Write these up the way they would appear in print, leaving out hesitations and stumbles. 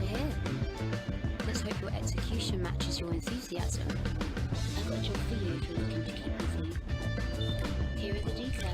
to hear. Let's hope your execution matches your enthusiasm. I've got a job for you if you're looking to keep busy. Here are the details.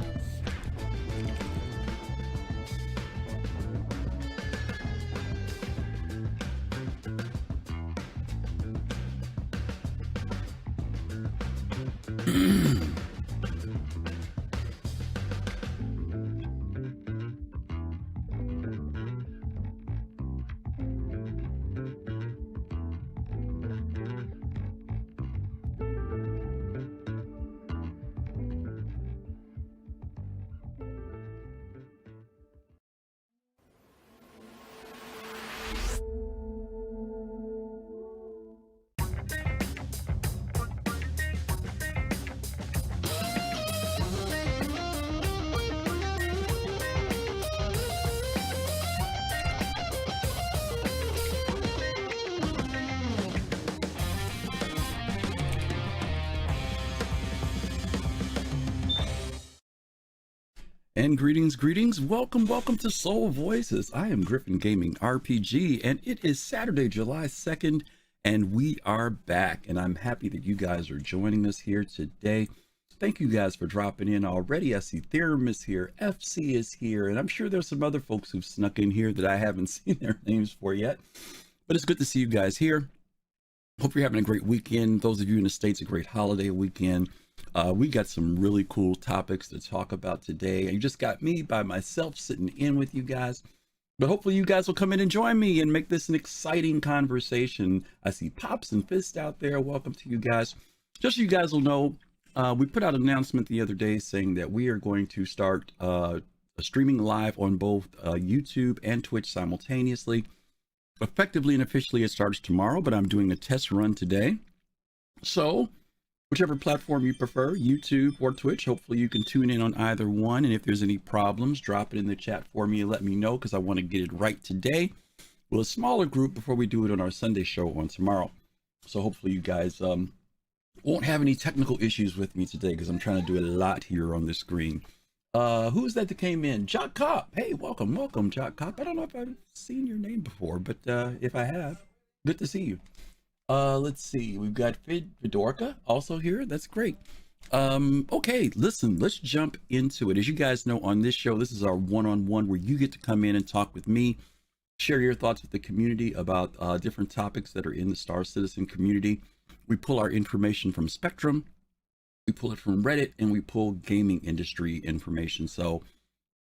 And greetings, welcome to Soul Voices. I am Griffin Gaming RPG, and it is Saturday, July 2nd, and we are back, and I'm happy that you guys are joining us here today. Thank you guys for dropping in already. I see Theorem is here, FC is here, and I'm sure there's some other folks who've snuck in here that I haven't seen their names for yet, but it's good to see you guys here. Hope you're having a great weekend. Those of you in the States, a great holiday weekend. We got some really cool topics to talk about today. You just got me by myself sitting in with you guys, but hopefully you guys will come in and join me and make this an exciting conversation. I see Pops and Fist out there. Welcome to you guys. Just so you guys will know, we put out an announcement the other day saying that we are going to start streaming live on both YouTube and Twitch simultaneously. Effectively and officially it starts tomorrow, but I'm doing a test run today. So whichever platform you prefer, YouTube or Twitch, hopefully you can tune in on either one. And if there's any problems, drop it in the chat for me and let me know, because I want to get it right today with a smaller group before we do it on our Sunday show on tomorrow. So hopefully you guys won't have any technical issues with me today, because I'm trying to do a lot here on the screen. Who's that came in? Jock Cop. Hey, welcome, Jock Cop. I don't know if I've seen your name before, but if I have, good to see you. Let's see, we've got Fedorka also here. That's great. Okay, listen, let's jump into it. As you guys know, on this show, this is our one-on-one where you get to come in and talk with me, share your thoughts with the community about different topics that are in the Star Citizen community. We pull our information from Spectrum, we pull it from Reddit, and we pull gaming industry information. So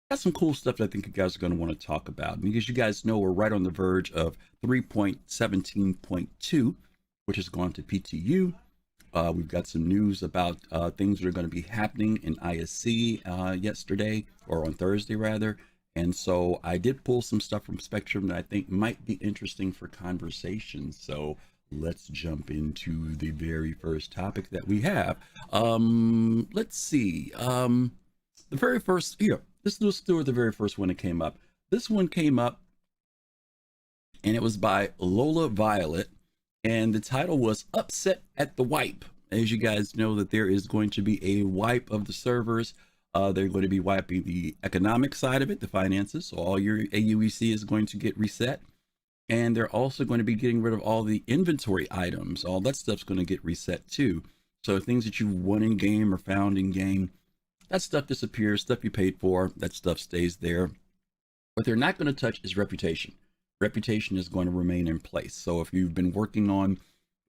got some cool stuff that I think you guys are going to want to talk about. And as you guys know, we're right on the verge of 3.17.2, which has gone to PTU. We've got some news about things that are going to be happening in ISC yesterday, or on Thursday rather. And so I did pull some stuff from Spectrum that I think might be interesting for conversation. So let's jump into the very first topic that we have. Let's see. The very first, here, let's do the very first one that came up. This one came up, and it was by LolaViolet. And the title was Upset at the Wipe. As you guys know, that there is going to be a wipe of the servers. They're going to be wiping the economic side of it, the finances. So all your AUEC is going to get reset. And they're also going to be getting rid of all the inventory items. All that stuff's going to get reset too. So things that you won in game or found in game, that stuff disappears. Stuff you paid for, that stuff stays there. What they're not going to touch is reputation. Reputation is going to remain in place. So if you've been working on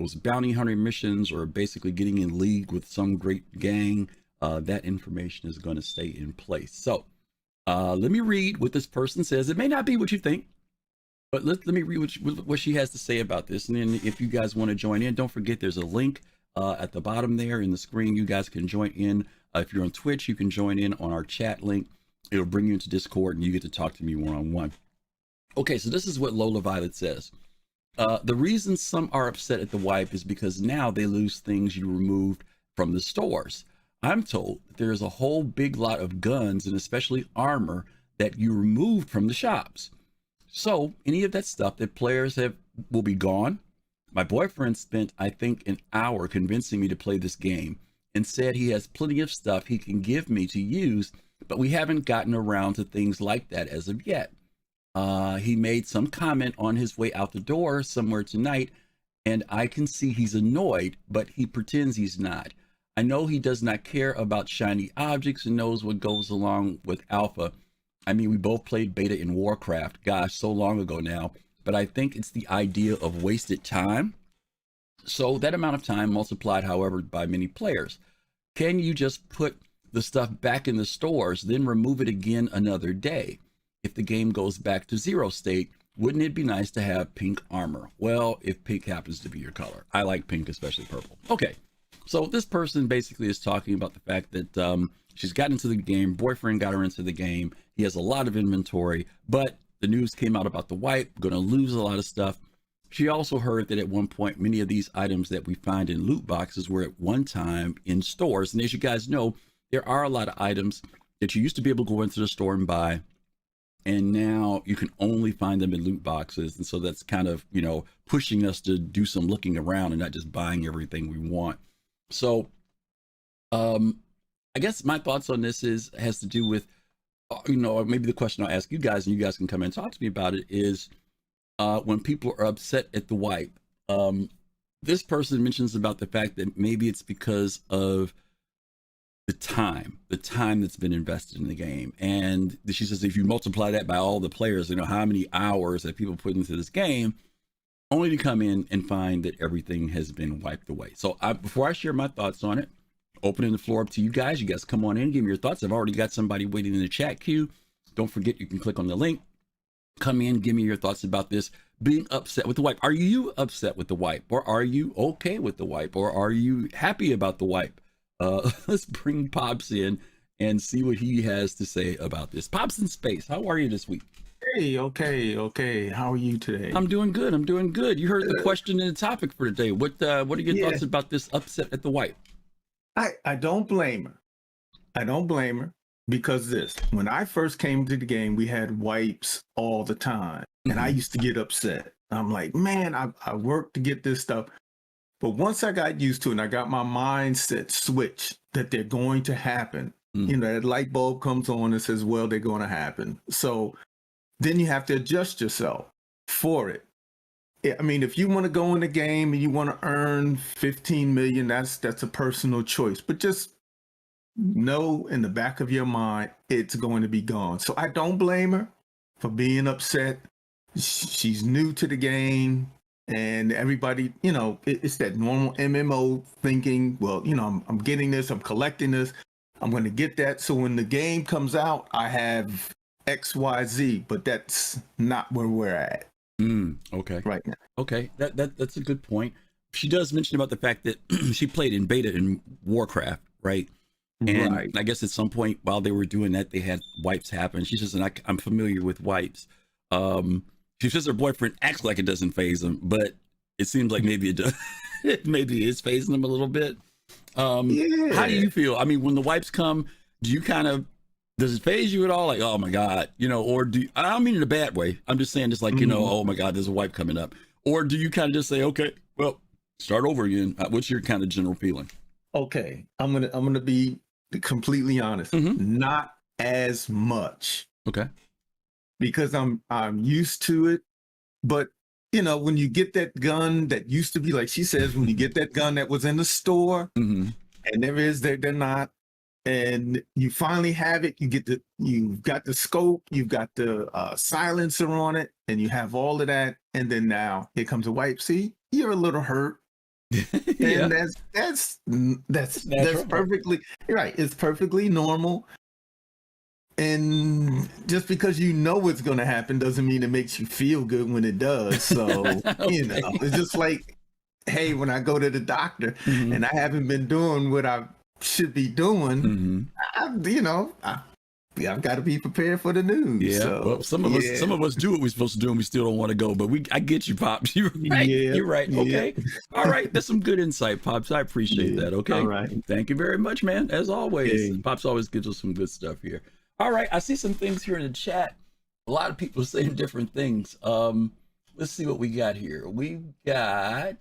those bounty hunter missions or basically getting in league with some great gang, that information is going to stay in place. So let me read what this person says. It may not be what you think, but let me read what she has to say about this. And then if you guys want to join in, don't forget there's a link at the bottom there in the screen. You guys can join in. If you're on Twitch, you can join in on our chat link. It'll bring you into Discord and you get to talk to me one-on-one. Okay, so this is what LolaViolet says. The reason some are upset at the wipe is because now they lose things you removed from the stores. I'm told that there is a whole big lot of guns and especially armor that you removed from the shops. So any of that stuff that players will be gone. My boyfriend spent, I think, an hour convincing me to play this game and said he has plenty of stuff he can give me to use, but we haven't gotten around to things like that as of yet. He made some comment on his way out the door somewhere tonight, and I can see he's annoyed, but he pretends he's not. I know he does not care about shiny objects and knows what goes along with alpha. I mean, we both played beta in Warcraft, gosh, so long ago now, but I think it's the idea of wasted time. So that amount of time multiplied, however, by many players. Can you just put the stuff back in the stores, then remove it again another day? If the game goes back to zero state, wouldn't it be nice to have pink armor? Well, if pink happens to be your color. I like pink, especially purple. Okay, so this person basically is talking about the fact that she's gotten into the game, boyfriend got her into the game, he has a lot of inventory, but the news came out about the wipe, gonna lose a lot of stuff. She also heard that at one point, many of these items that we find in loot boxes were at one time in stores. And as you guys know, there are a lot of items that you used to be able to go into the store and buy, and now you can only find them in loot boxes. And so that's kind of, you know, pushing us to do some looking around and not just buying everything we want. So I guess my thoughts on this has to do with, you know, maybe the question I'll ask you guys, and you guys can come and talk to me about it, is when people are upset at the wipe. This person mentions about the fact that maybe it's because of the time that's been invested in the game. And she says, if you multiply that by all the players, you know, how many hours that people put into this game, only to come in and find that everything has been wiped away. So before I share my thoughts on it, opening the floor up to you guys. You guys come on in, give me your thoughts. I've already got somebody waiting in the chat queue. Don't forget, you can click on the link. Come in, give me your thoughts about this being upset with the wipe. Are you upset with the wipe, or are you okay with the wipe, or are you happy about the wipe? Let's bring Pops in and see what he has to say about this. Pops in space, how are you this week? Hey, okay. How are you today? I'm doing good. You heard the question and the topic for today. What are your thoughts about this upset at the wipe? I don't blame her. I don't blame her because when I first came to the game, we had wipes all the time. And I used to get upset. I'm like, man, I worked to get this stuff. But once I got used to it and I got my mindset switched that they're going to happen, you know, that light bulb comes on and says, well, they're going to happen. So then you have to adjust yourself for it. I mean, if you want to go in the game and you want to earn 15 million, that's a personal choice. But just know in the back of your mind, it's going to be gone. So I don't blame her for being upset. She's new to the game. And everybody, you know, it's that normal MMO thinking, well, you know, I'm getting this, I'm collecting this, I'm going to get that. So when the game comes out, I have XYZ, but that's not where we're at. Okay. Right now. Okay. That's a good point. She does mention about the fact that she played in beta in Warcraft, right? And right. I guess at some point while they were doing that, they had wipes happen. She says, and I'm familiar with wipes. She says her boyfriend acts like it doesn't faze him, but it seems like maybe it does. Maybe it is phasing him a little bit. How do you feel? I mean, when the wipes come, do you does it phase you at all? Like, oh my God, you know, or I don't mean in a bad way. I'm just saying just like, you know, oh my God, there's a wipe coming up. Or do you kind of just say, okay, well, start over again? What's your kind of general feeling? Okay. I'm going to be completely honest. Not as much. Okay. Because I'm used to it. But, you know, when you get that gun that used to be, like she says, when you get that gun that was in the store and they're not, and you finally have it, you've got the scope, you've got the silencer on it, and you have all of that. And then now here comes a wipe. See, you're a little hurt. And that's perfectly right. It's perfectly normal. And just because you know it's going to happen doesn't mean it makes you feel good when it does. So, you know, it's just like, hey, when I go to the doctor and I haven't been doing what I should be doing, I've got to be prepared for the news. Yeah. So, well, some of us do what we're supposed to do and we still don't want to go, but I get you, Pops. You're right. Yeah. You're right. Okay. Yeah. All right. That's some good insight, Pops. I appreciate that. Okay. All right. Thank you very much, man. As always, Pops always gives us some good stuff here. All right, I see some things here in the chat. A lot of people saying different things. Let's see what we got here. We got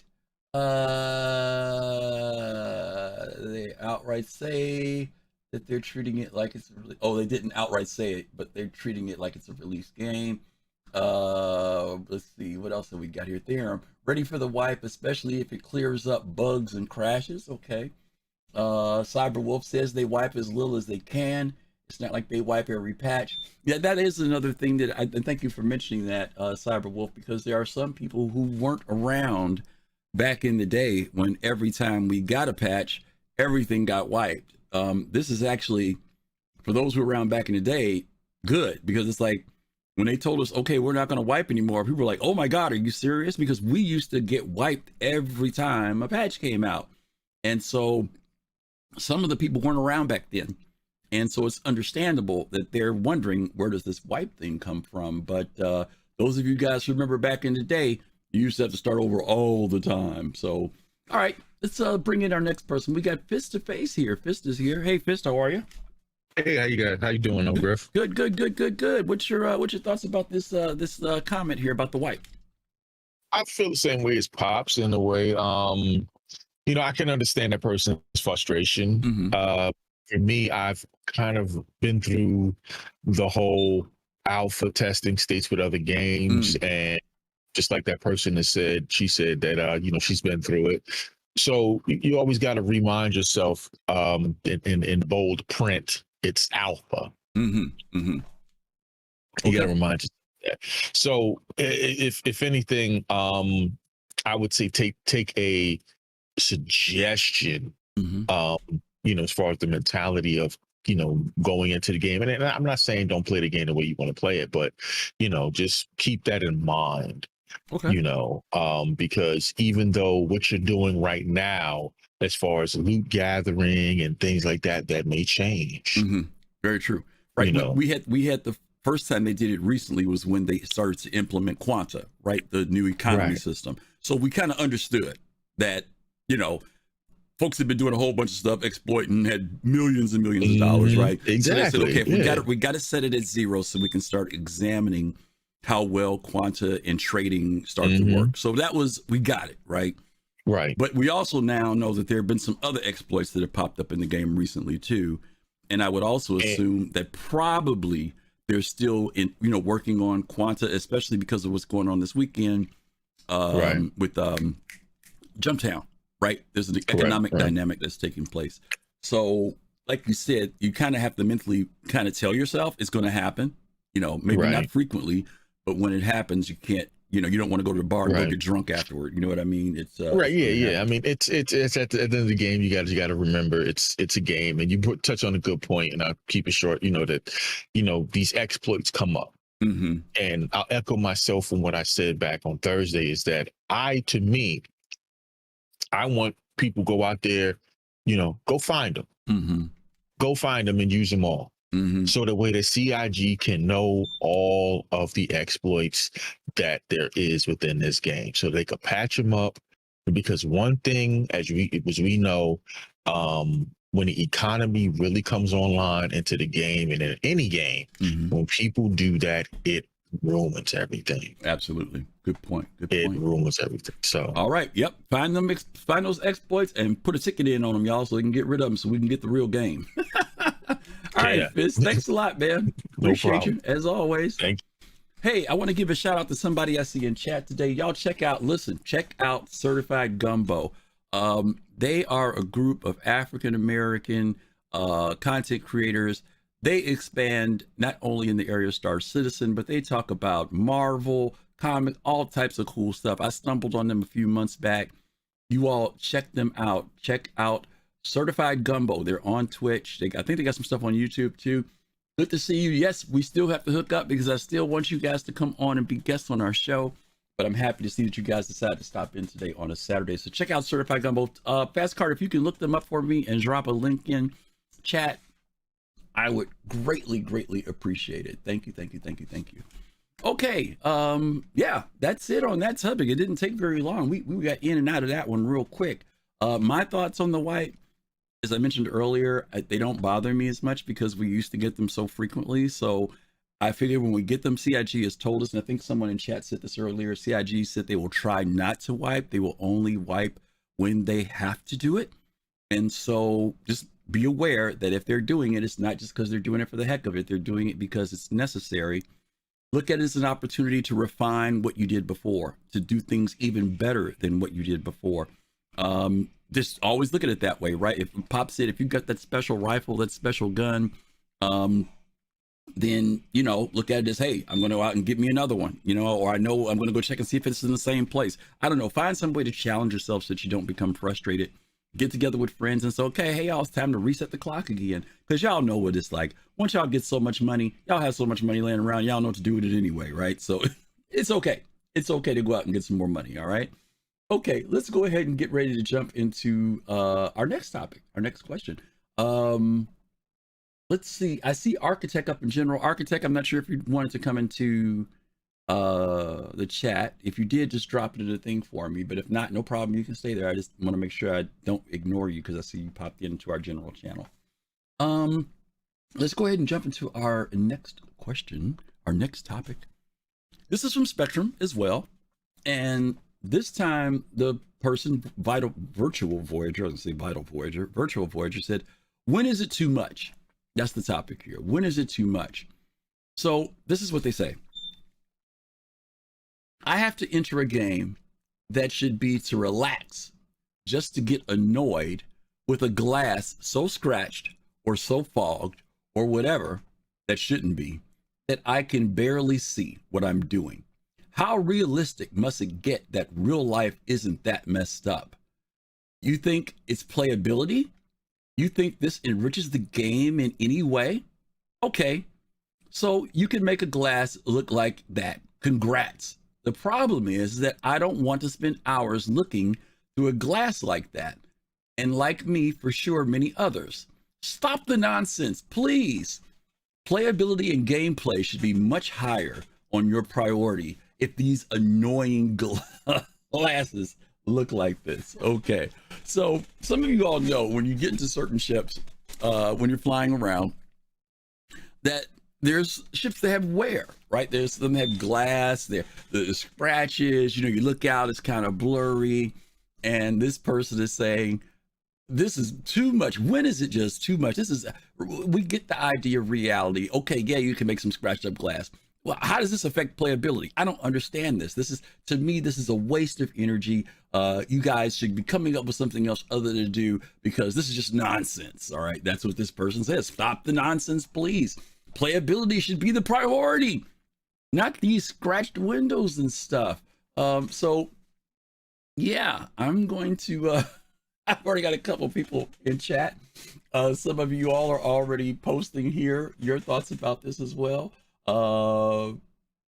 they outright say that they're treating it like it's they didn't outright say it, but they're treating it like it's a release game. Let's see, what else have we got here? Theorem, ready for the wipe, especially if it clears up bugs and crashes. Okay. Cyberwolf says they wipe as little as they can. It's not like they wipe every patch. Yeah, that is another thing that I thank you for mentioning that, Cyberwolf, because there are some people who weren't around back in the day when every time we got a patch, everything got wiped. This is actually, for those who were around back in the day, good, because it's like when they told us, okay, we're not going to wipe anymore, people were like, oh my God, are you serious? Because we used to get wiped every time a patch came out. And so some of the people weren't around back then. And so it's understandable that they're wondering, where does this wipe thing come from? But those of you guys who remember back in the day, you used to have to start over all the time. So, all right, let's bring in our next person. We got Fist to Face here. Fist is here. Hey, Fist, how are you? Hey, how you guys? How you doing, Griff? Good. What's your thoughts about this comment here about the wipe? I feel the same way as Pops in a way. I can understand that person's frustration. Mm-hmm. For me, I've kind of been through the whole alpha testing states with other games, and just like that person has said, she said that she's been through it. So you always got to remind yourself, in bold print, it's alpha. Mm-hmm. Mm-hmm. You got to remind yourself that. So if anything, I would say take a suggestion. Mm-hmm. As far as the mentality of going into the game, and I'm not saying don't play the game the way you want to play it, but just keep that in mind. Okay. Because even though what you're doing right now, as far as loot gathering and things like that, that may change. Mm-hmm. Very true. Right. We had the first time they did it recently was when they started to implement Quanta, right? The new economy system. So we kind of understood that, folks have been doing a whole bunch of stuff, exploiting, had millions and millions of dollars, right? Exactly. So they said, okay, we got to set it at zero so we can start examining how well Quanta and trading start to work. So we got it, right? Right. But we also now know that there have been some other exploits that have popped up in the game recently too. And I would also assume that probably they're still working on Quanta, especially because of what's going on this weekend with Jumptown, right? There's an economic dynamic that's taking place. So like you said, you kind of have to mentally kind of tell yourself it's going to happen, maybe not frequently, but when it happens, you can't, you don't want to go to the bar and go get drunk afterward. You know what I mean? It's right. Yeah. I mean, it's at the end of the game, you got to remember it's a game, and you touch on a good point, and I'll keep it short. That these exploits come up, and I'll echo myself from what I said back on Thursday is that I want people go out there, go find them, go find them and use them all. So the way the CIG can know all of the exploits that there is within this game, so they could patch them up. Because one thing, as we know, when the economy really comes online into the game and in any game, when people do that, it ruins everything. Absolutely. Good point. It ruins everything. So, all right. Yep. Find those exploits and put a ticket in on them, y'all, so we can get rid of them so we can get the real game. All right, Fizz, thanks a lot, man. Appreciate you, as always. Thank you. Hey, I want to give a shout out to somebody I see in chat today. Y'all check out Certified Gumbo. They are a group of African-American content creators. They expand not only in the area of Star Citizen, but they talk about Marvel, comics, all types of cool stuff. I stumbled on them a few months back. You all check them out. Check out Certified Gumbo. They're on Twitch. I think they got some stuff on YouTube too. Good to see you. Yes, we still have to hook up because I still want you guys to come on and be guests on our show. But I'm happy to see that you guys decided to stop in today on a Saturday. So check out Certified Gumbo. Fast Card, if you can look them up for me and drop a link in chat, I would greatly appreciate it. Thank you. Okay. Yeah, that's it on that topic. It didn't take very long. We got in and out of that one real quick. My thoughts on the wipe, as I mentioned earlier, they don't bother me as much because we used to get them so frequently. So I figure when we get them, CIG has told us, and I think someone in chat said this earlier, CIG said they will try not to wipe. They will only wipe when they have to do it. And so just be aware that if they're doing it, it's not just because they're doing it for the heck of it. They're doing it because it's necessary. Look at it as an opportunity to refine what you did before, to do things even better than what you did before. Just always look at it that way, right? If Pop said, if you got that special rifle, that special gun, then, you know, look at it as, hey, I'm going to go out and get me another one, you know, or I know I'm going to go check and see if it's in the same place. I don't know. Find some way to challenge yourself so that you don't become frustrated. Get together with friends and say, okay, hey, y'all, it's time to reset the clock again. Because y'all know what it's like. Once y'all get so much money, y'all have so much money laying around, y'all know what to do with it anyway, right? So it's okay. It's okay to go out and get some more money, all right? Okay, let's go ahead and get ready to jump into our next topic, our next question. Let's see. I see Architect up in general. Architect, I'm not sure if you wanted to come into the chat. If you did, just drop it in the thing for me. But if not, no problem. You can stay there. I just want to make sure I don't ignore you because I see you popped into our general channel. Let's go ahead and jump into our next question, our next topic. This is from Spectrum as well. And this time the person, Virtual Voyager, I was going to say Vital Voyager, Virtual Voyager said, when is it too much? That's the topic here. When is it too much? So this is what they say. I have to enter a game that should be to relax, just to get annoyed with a glass so scratched or so fogged or whatever that shouldn't be, that I can barely see what I'm doing. How realistic must it get that real life isn't that messed up? You think it's playability? You think this enriches the game in any way? Okay, so you can make a glass look like that. Congrats. The problem is that I don't want to spend hours looking through a glass like that. And like me, for sure, many others. Stop the nonsense, please. Playability and gameplay should be much higher on your priority if these annoying glasses look like this. Okay, so some of you all know when you get into certain ships, when you're flying around, that there's ships that have wear, right? There's some that have glass, the scratches, you know, you look out, it's kind of blurry. And this person is saying, this is too much. When is it just too much? We get the idea of reality. Okay, yeah, you can make some scratched up glass. Well, how does this affect playability? I don't understand this. To me, this is a waste of energy. You guys should be coming up with something else other to do, because this is just nonsense. All right, that's what this person says. Stop the nonsense, please. Playability should be the priority, not these scratched windows and stuff. So yeah, I'm going to, I've already got a couple people in chat. Some of you all are already posting here your thoughts about this as well.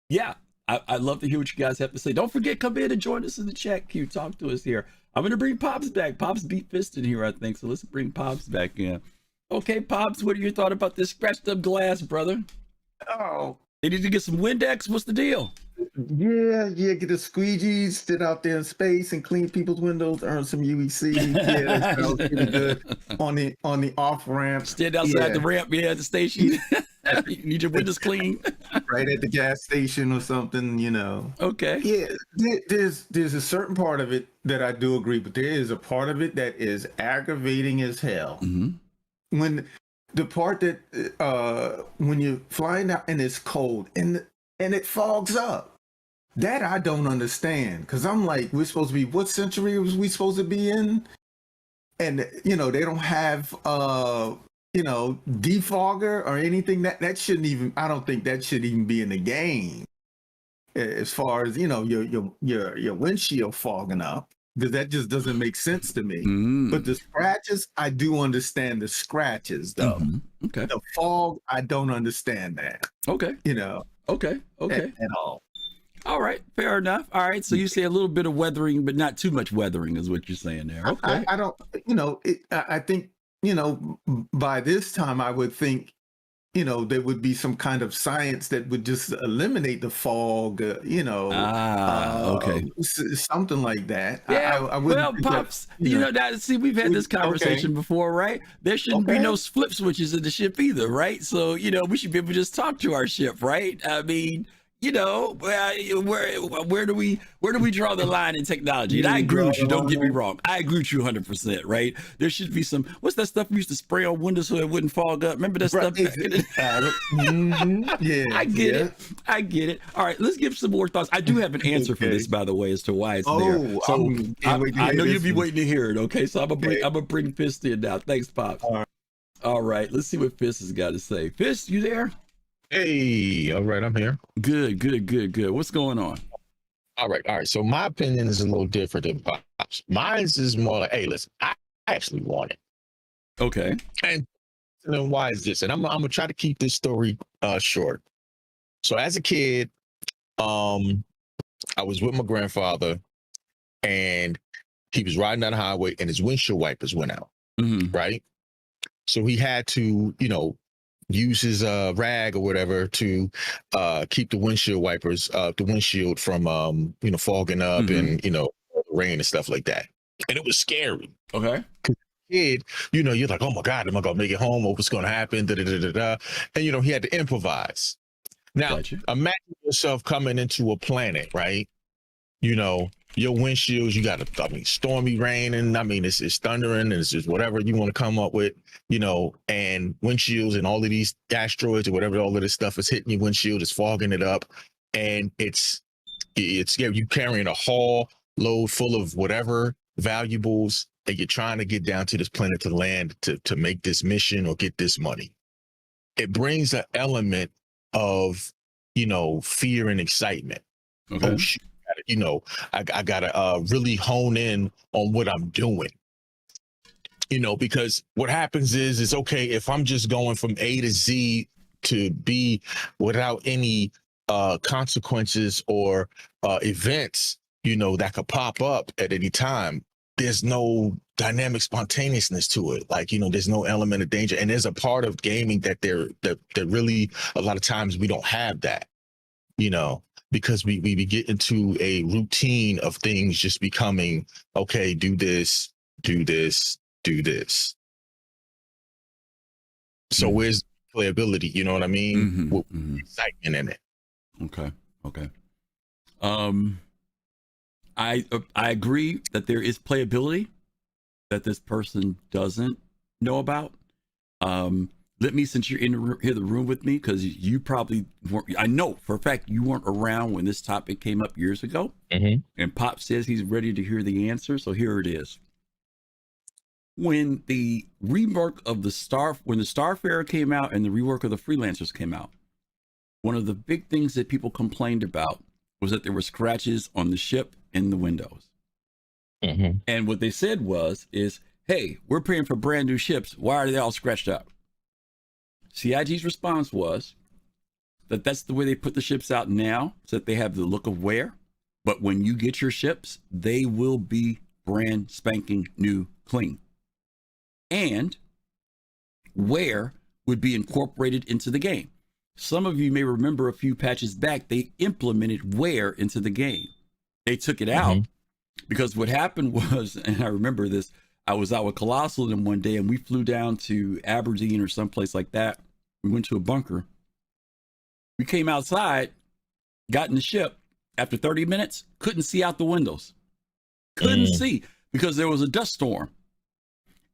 Yeah, I'd love to hear what you guys have to say. Don't forget, come in and join us in the chat queue. Talk to us here. I'm going to bring Pops back. Pops beat fisted here, I think. So let's bring Pops back in. Okay, Pops, what are your thoughts about this scratched up glass, brother? Oh, They need to get some Windex. What's the deal? yeah, get a squeegee, sit out there in space and clean people's windows, earn some UEC. Yeah, that sounds pretty good. On the off ramp. Stand outside the ramp, at the station. You need your windows clean. Right at the gas station or something, you know. Okay. Yeah, there's a certain part of it that I do agree, but there is a part of it that is aggravating as hell. Mm-hmm. When the part that when you're flying out and it's cold and it fogs up, that I don't understand, because I'm like, we're supposed to be, what century was we supposed to be in? And you know, they don't have you know, defogger or anything. That shouldn't even, I don't think that should even be in the game, as far as, you know, your windshield fogging up, because that just doesn't make sense to me. But the scratches, I do understand the scratches though. Okay. The fog, I don't understand that. Okay. You know. Okay. At all. All right, fair enough. All right, so you say a little bit of weathering, but not too much weathering is what you're saying there. Okay. I don't, you know, I think, you know, by this time I would think, you know, there would be some kind of science that would just eliminate the fog, you know. Okay. Something like that. Yeah, I well, Pops, you know, that, see, we've had this conversation before, right? There shouldn't be no flip switches in the ship either, right? So, you know, we should be able to just talk to our ship, right? I mean, where do we draw the line in technology? And I agree with you. Don't get me wrong. I agree with you 100%. Right? There should be some. What's that stuff we used to spray on windows so it wouldn't fog up? Remember that stuff? Yeah, I get it. I get it. All right, let's give some more thoughts. I do have an answer for this, by the way, as to why it's there. So I know you'll be waiting to hear it. Okay, so I'm gonna bring Fist in now. Thanks, Pops. All right, let's see what Fist has got to say. Fist, you there? Hey, all right, I'm here. Good. What's going on? All right. So my opinion is a little different than Pop's. Mine is more like, hey, listen, I actually want it. Okay. And then why is this? And I'm gonna try to keep this story short. So as a kid, I was with my grandfather, and he was riding down the highway, and his windshield wipers went out. Right. So he had to, use his rag or whatever to keep the windshield wipers, the windshield from fogging up and rain and stuff like that. And it was scary. Okay. Kid, you're like, oh my God, am I gonna make it home? What's gonna happen? And he had to improvise. Now, imagine yourself coming into a planet, right? Your windshields, you got stormy rain, and it's thundering, and it's just whatever you want to come up with, and windshields and all of these asteroids or whatever, all of this stuff is hitting your windshield, it's fogging it up, and it's scary. You carrying a haul load full of whatever valuables, and you're trying to get down to this planet to land to make this mission or get this money. It brings an element of, fear and excitement. Okay. Oh, shoot. I gotta really hone in on what I'm doing, because what happens is okay, if I'm just going from A to Z to B without any consequences or events, that could pop up at any time, there's no dynamic spontaneousness to it. Like, there's no element of danger. And there's a part of gaming that really, a lot of times we don't have that, because we get into a routine of things just becoming, okay, do this. So where's playability? You know what I mean? With excitement in it. Okay. I agree that there is playability that this person doesn't know about. Let me, since you're in the room with me, because you probably weren't, I know for a fact you weren't around when this topic came up years ago. And Pop says he's ready to hear the answer. So here it is. When the rework of the Starfarer came out and the rework of the Freelancers came out, one of the big things that people complained about was that there were scratches on the ship and the windows. And what they said is, hey, we're paying for brand new ships. Why are they all scratched up? CIG's response was that that's the way they put the ships out now, so that they have the look of wear. But when you get your ships, they will be brand spanking new clean. And wear would be incorporated into the game. Some of you may remember a few patches back, they implemented wear into the game. They took it out because what happened was, and I remember this, I was out with Colossal and one day, and we flew down to Aberdeen or someplace like that. We went to a bunker. We came outside, got in the ship. After 30 minutes, couldn't see out the windows. Couldn't see because there was a dust storm.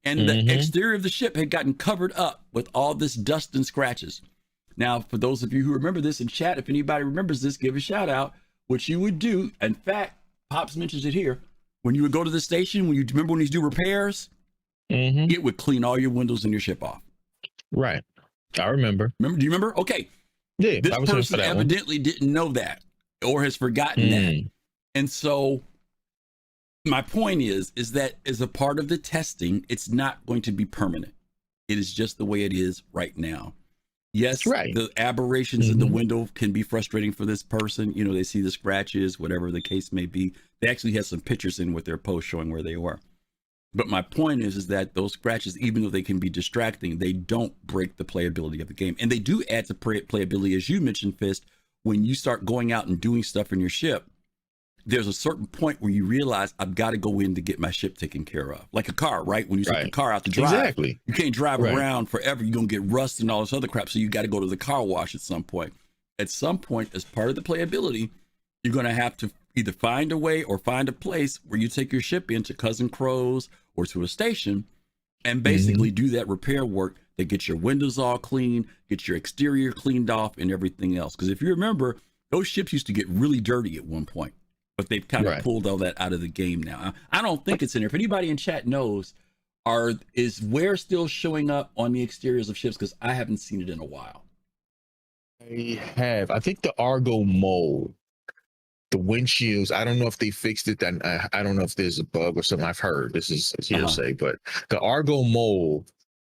And the exterior of the ship had gotten covered up with all this dust and scratches. Now, for those of you who remember this in chat, if anybody remembers this, give a shout out. What you would do, in fact, Pops mentions it here, when you would go to the station, when you do repairs, it would clean all your windows in your ship off. Right. I remember. Do you remember? Okay. Yeah. This person evidently didn't know that or has forgotten that. And so my point is that as a part of the testing, it's not going to be permanent. It is just the way it is right now. Yes, the aberrations in the window can be frustrating for this person. They see the scratches, whatever the case may be. They actually had some pictures in with their post showing where they were. But my point is that those scratches, even though they can be distracting, they don't break the playability of the game. And they do add to playability, as you mentioned, Fist, when you start going out and doing stuff in your ship. There's a certain point where you realize I've got to go in to get my ship taken care of. Like a car, right? When you take the car out to drive, you can't drive around forever. You're going to get rust and all this other crap. So you got to go to the car wash at some point. at some point, as part of the playability, you're going to have to either find a way or find a place where you take your ship into Cousin Crow's or to a station and basically do that repair work that gets your windows all clean, get your exterior cleaned off and everything else. Because if you remember, those ships used to get really dirty at one point, but they've kind of pulled all that out of the game now. I don't think it's in there. If anybody in chat knows, is wear still showing up on the exteriors of ships? Because I haven't seen it in a while. I think the Argo mold, the windshields, I don't know if they fixed it. Then I don't know if there's a bug or something. I've heard, this is hearsay, but the Argo mold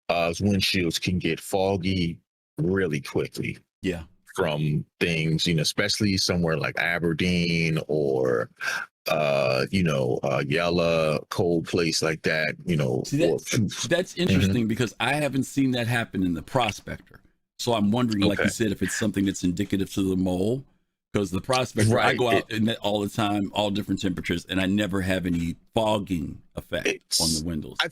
windshields can get foggy really quickly. Yeah. From things, especially somewhere like Aberdeen or Yella, cold place like that, See, that's interesting because I haven't seen that happen in the Prospector. So I'm wondering, like you said, if it's something that's indicative to the mole. Because the Prospector, I go out in that all the time, all different temperatures, and I never have any fogging effect on the windows. I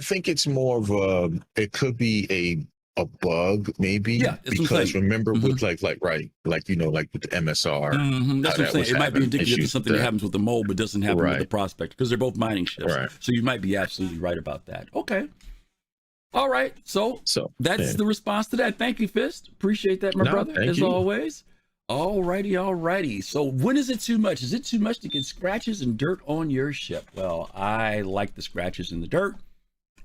think it's more of it could be a bug maybe. Yeah, because remember with like with the MSR. That's what I'm saying. It might be indicative of something that happens with the mold, but doesn't happen with the Prospector because they're both mining ships. Right. So you might be absolutely right about that. Okay. All right. So that's the response to that. Thank you, Fist. Appreciate that, my brother, as always. All righty. So when is it too much? Is it too much to get scratches and dirt on your ship? Well, I like the scratches and the dirt.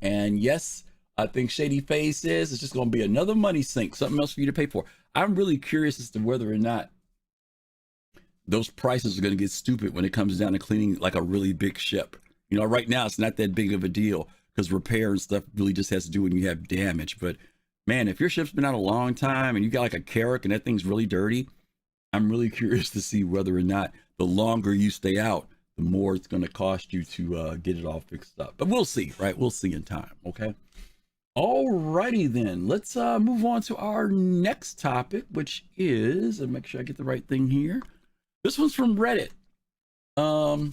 And yes, I think Shady Face says it's just going to be another money sink, something else for you to pay for. I'm really curious as to whether or not those prices are going to get stupid when it comes down to cleaning like a really big ship. Right now it's not that big of a deal because repair and stuff really just has to do when you have damage. But man, if your ship's been out a long time and you got like a Carrack and that thing's really dirty, I'm really curious to see whether or not the longer you stay out, the more it's going to cost you to get it all fixed up. But we'll see, right? We'll see in time, okay? All righty then. Let's move on to our next topic, which is, and make sure I get the right thing here. This one's from Reddit. I'm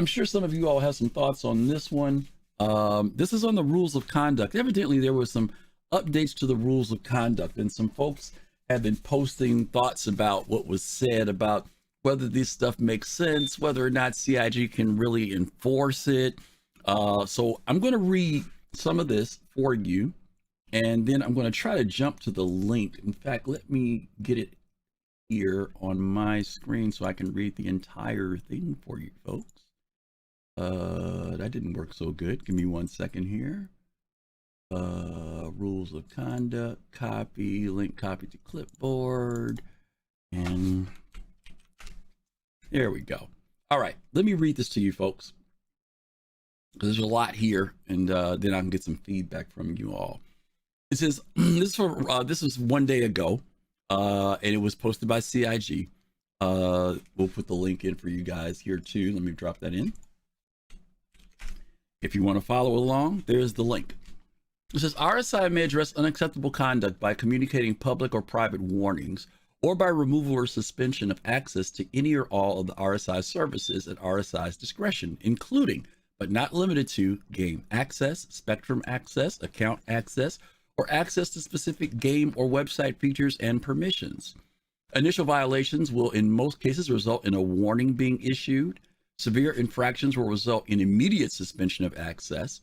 sure some of you all have some thoughts on this one. This is on the rules of conduct. Evidently, there were some updates to the rules of conduct, and some folks have been posting thoughts about what was said about whether this stuff makes sense, whether or not CIG can really enforce it. So I'm going to read some of this for you, and then I'm going to try to jump to the link. In fact, let me get it here on my screen so I can read the entire thing for you folks. That didn't work so good. Give me 1 second here. Rules of conduct, copy, link copy to clipboard, and there we go. All right, let me read this to you folks, because there's a lot here, and then I can get some feedback from you all. It says, this was 1 day ago, and it was posted by CIG. We'll put the link in for you guys here too. Let me drop that in. If you want to follow along, there's the link. It says, RSI may address unacceptable conduct by communicating public or private warnings, or by removal or suspension of access to any or all of the RSI services at RSI's discretion, including, but not limited to, game access, spectrum access, account access, or access to specific game or website features and permissions. Initial violations will in most cases result in a warning being issued. Severe infractions will result in immediate suspension of access.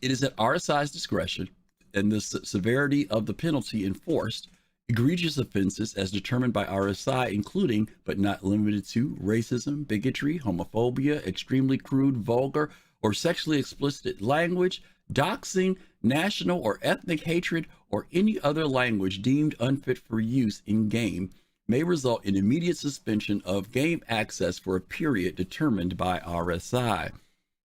It is at RSI's discretion and the severity of the penalty enforced. Egregious offenses as determined by RSI, including but not limited to racism, bigotry, homophobia, extremely crude, vulgar, or sexually explicit language, doxing, national or ethnic hatred, or any other language deemed unfit for use in game, may result in immediate suspension of game access for a period determined by RSI.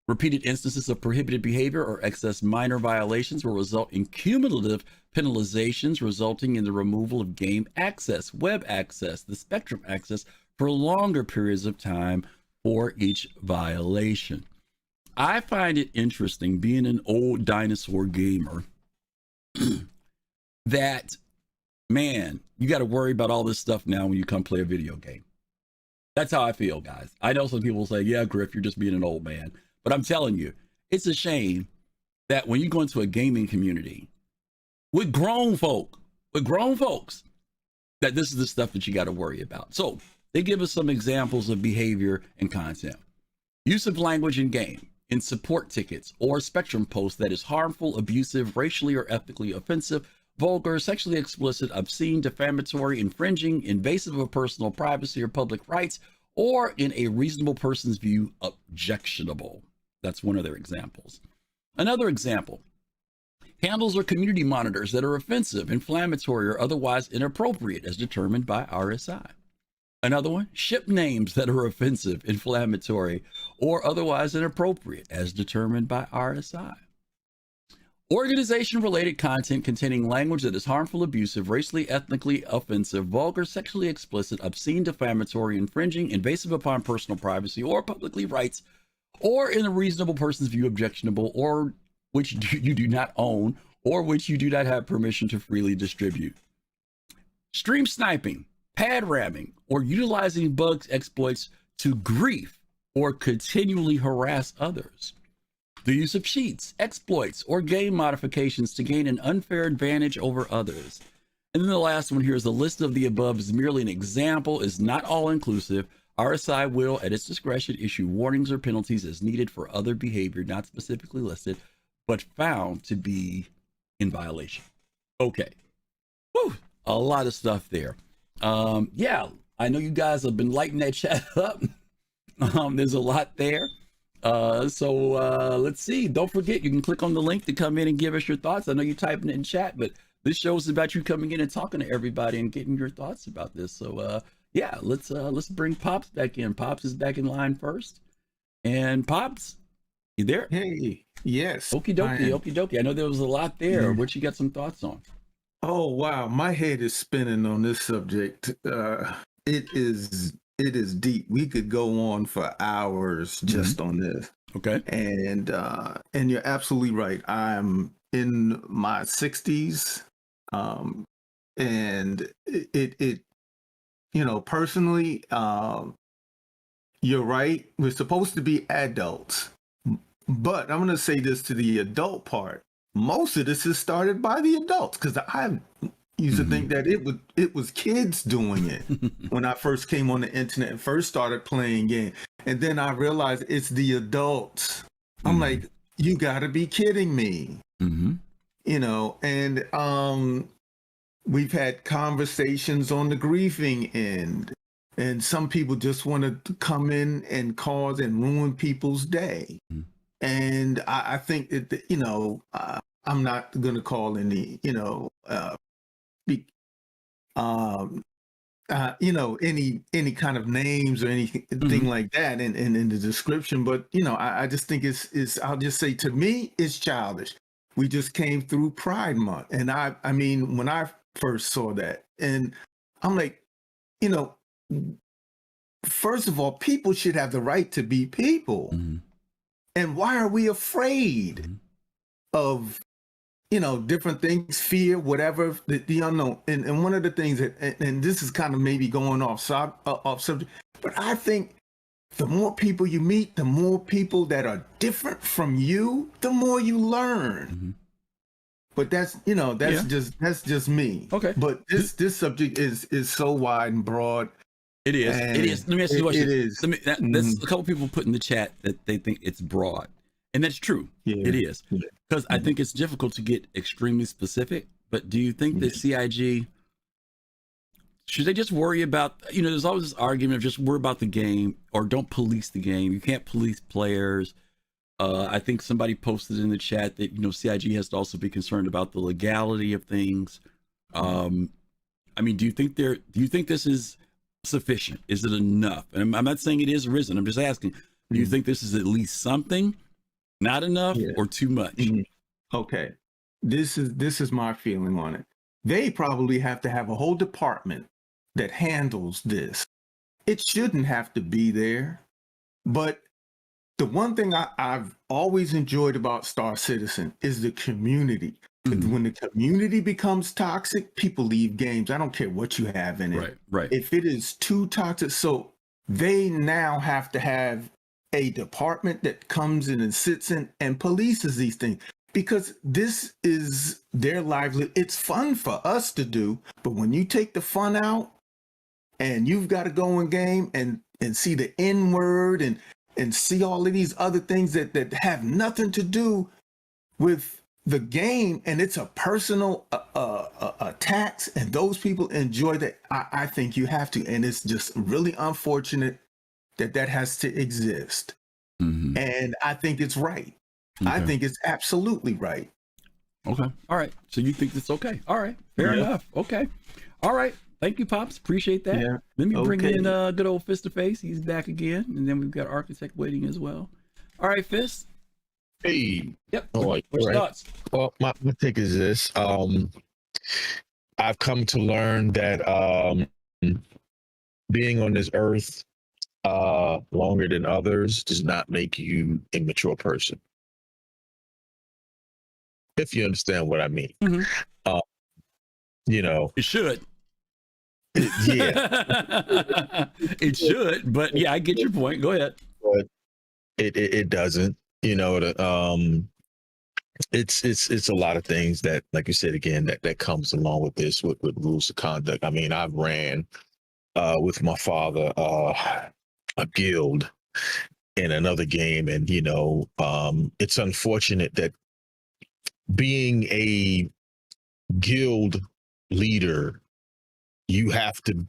Repeated instances of prohibited behavior or excess minor violations will result in cumulative penalizations, resulting in the removal of game access, web access, the spectrum access for longer periods of time for each violation. I find it interesting, being an old dinosaur gamer, that, man, you got to worry about all this stuff now when you come play a video game. That's how I feel, guys. I know some people say, yeah, Griff, you're just being an old man. But I'm telling you, it's a shame that when you go into a gaming community with grown folks, that this is the stuff that you got to worry about. So they give us some examples of behavior and content. Use of language in game, in support tickets or spectrum posts that is harmful, abusive, racially or ethnically offensive, vulgar, sexually explicit, obscene, defamatory, infringing, invasive of personal privacy or public rights, or in a reasonable person's view, objectionable. That's one of their examples. Another example, handles or community monitors that are offensive, inflammatory, or otherwise inappropriate as determined by RSI. Another one, ship names that are offensive, inflammatory, or otherwise inappropriate as determined by RSI. Organization-related content containing language that is harmful, abusive, racially, ethnically offensive, vulgar, sexually explicit, obscene, defamatory, infringing, invasive upon personal privacy or publicly rights, or in a reasonable person's view, objectionable, or which you do not own, or which you do not have permission to freely distribute. Stream sniping, pad ramming, or utilizing bugs exploits to grief or continually harass others. The use of cheats, exploits, or game modifications to gain an unfair advantage over others. And then the last one here is the list of the above is merely an example, is not all inclusive. RSI will, at its discretion, issue warnings or penalties as needed for other behavior not specifically listed, but found to be in violation. Okay. Whew, a lot of stuff there. Yeah, I know you guys have been lighting that chat up. There's a lot there. So let's see. Don't forget, you can click on the link to come in and give us your thoughts. I know you're typing it in chat, but this show is about you coming in and talking to everybody and getting your thoughts about this. So yeah, let's bring Pops back in. Pops is back in line first. And Pops, you there? Hey, yes. Okie dokie. I know there was a lot there. What you got some thoughts on? Oh wow, my head is spinning on this subject. It is deep. We could go on for hours just on this. Okay. And you're absolutely right. I'm in my 60s. And it personally, you're right. We're supposed to be adults. But I'm going to say this to the adult part. Most of this is started by the adults, because I used to think that it was kids doing it when I first came on the internet and first started playing games. And then I realized it's the adults. I'm like, you got to be kidding me. And we've had conversations on the griefing end, and some people just want to come in and cause and ruin people's day. And I think that, I'm not going to call any, any kind of names or anything like that in the description. But, I just think it's, I'll just say, to me, it's childish. We just came through Pride Month. And I mean, when I first saw that, and I'm like, first of all, people should have the right to be people. And why are we afraid of, different things, fear, whatever, the unknown? And one of the things that, and this is kind of maybe going off subject, but I think the more people you meet, the more people that are different from you, the more you learn. But that's, that's just me. Okay. But this subject is so wide and broad. It is. It is. Let me ask you a question. It is. There's a couple people put in the chat that they think it's broad, and that's true. Yeah. It is, because I think it's difficult to get extremely specific. But do you think that CIG should they just worry about? There's always this argument of just worry about the game or don't police the game. You can't police players. I think somebody posted in the chat that CIG has to also be concerned about the legality of things. I mean, do you think this is sufficient? Is it enough? And I'm not saying it is or isn't. I'm just asking, do you think this is at least something, not enough, or too much? Okay. This is my feeling on it. They probably have to have a whole department that handles this. It shouldn't have to be there. But the one thing I've always enjoyed about Star Citizen is the community. When the community becomes toxic, people leave games. I don't care what you have in it. Right. If it is too toxic, so they now have to have a department that comes in and sits in and polices these things. because this is their livelihood. It's fun for us to do, but when you take the fun out and you've got to go in game and see the N word and see all of these other things that have nothing to do with the game, and it's a personal attacks, and those people enjoy that, I think you have to. And it's just really unfortunate that has to exist. Mm-hmm. And I think it's right. Okay. I think it's absolutely right. Okay. All right. So you think it's okay. All right. Fair enough. Okay. All right. Thank you, Pops. Appreciate that. Yeah. Let me bring in good old Fist to Face. He's back again. And then we've got Architect waiting as well. All right, Fist. Hey. Yep. What's your thoughts? Well, my take is this. I've come to learn that being on this earth longer than others does not make you a mature person. If you understand what I mean. Mm-hmm. You know. It should. Yeah. It should, but yeah, I get your point. Go ahead. But it doesn't. You know, it's a lot of things that, like you said again, that comes along with this with rules of conduct. I mean, I've ran with my father a guild in another game, and you know, it's unfortunate that being a guild leader, you have to I'm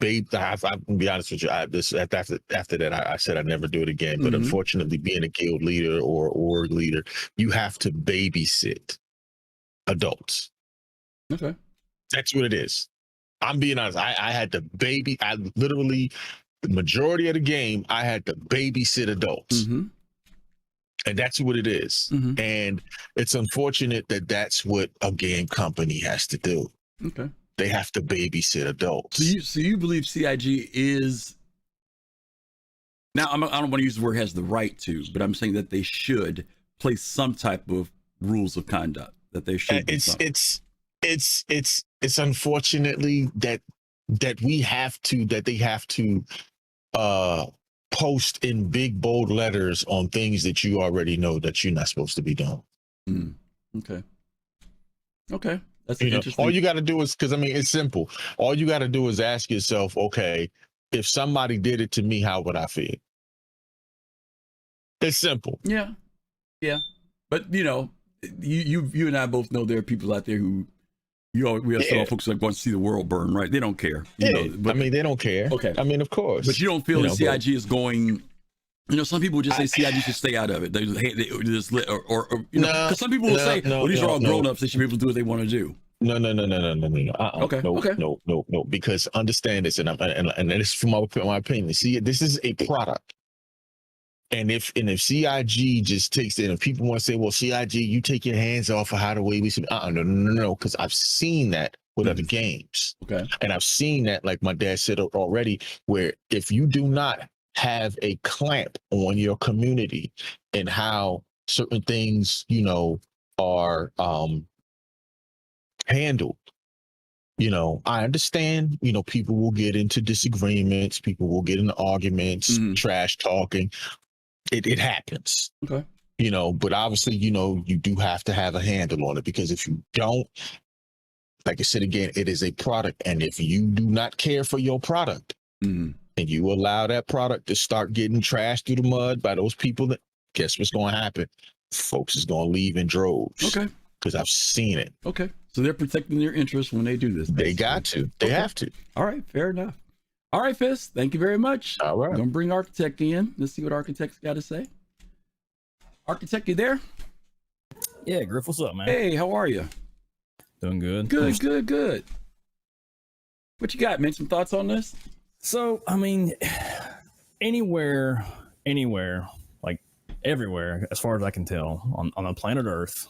gonna be honest with you. After that, I said I'd never do it again. But unfortunately, being a guild leader or org leader, you have to babysit adults. Okay, that's what it is. I'm being honest. I had to literally the majority of the game, I had to babysit adults. Mm-hmm. And that's what it is. Mm-hmm. And it's unfortunate that that's what a game company has to do. Okay. They have to babysit adults. So you believe CIG is, now I don't want to use the word has the right to, but I'm saying that they should place some type of rules of conduct, that they should. It's unfortunately that they have to post in big bold letters on things that you already know that you're not supposed to be doing. Okay. That's interesting. All you got to do is, because I mean, it's simple. All you got to do is ask yourself, okay, if somebody did it to me, how would I feel? It's simple. Yeah. But you know, you and I both know there are people out there who, we have some folks that want to see the world burn, right? They don't care. You know, but, I mean, they don't care. Okay. I mean, of course. But you don't feel that CIG is going. You know, some people just say CIG should stay out of it. They just or you know, because some people will say, "Well, these are all grown-ups. They should be able to do what they want to do." No. Okay. No. Because understand this, and this is from my opinion. See, this is a product, and if CIG just takes it, and people want to say, "Well, CIG, you take your hands off of how the way we should," no, because I've seen that with other games. Okay, and I've seen that, like my dad said already, where if you do not have a clamp on your community and how certain things, you know, are handled. You know, I understand, you know, people will get into disagreements, people will get into arguments, trash talking. It happens. Okay. You know, but obviously, you know, you do have to have a handle on it, because if you don't, like I said again, it is a product. And if you do not care for your product, and you allow that product to start getting trashed through the mud by those people, that guess what's going to happen? Folks is going to leave in droves. Okay. Because I've seen it. Okay. So they're protecting their interests when they do this. Basically. They got to. They have to. All right. Fair enough. All right, Fist. Thank you very much. All right. I'm going to bring Architect in. Let's see what Architect's got to say. Architect, you there? Yeah, Griff, what's up, man? Hey, how are you? Doing good. Good. What you got, man? Some thoughts on this? So, I mean, anywhere, like everywhere, as far as I can tell, on the planet Earth,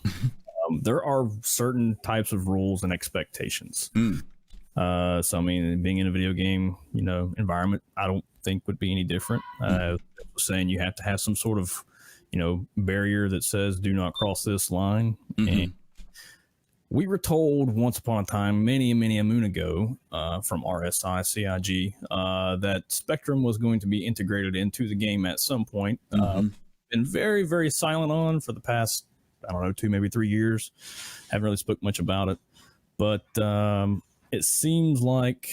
there are certain types of rules and expectations. So, I mean, being in a video game, you know, environment, I don't think would be any different. Saying you have to have some sort of, you know, barrier that says do not cross this line. And we were told once upon a time, many a moon ago, from RSI CIG, that Spectrum was going to be integrated into the game at some point. Been very, very silent on for the past I don't know, 2, maybe 3 years. Haven't really spoke much about it, but it seems like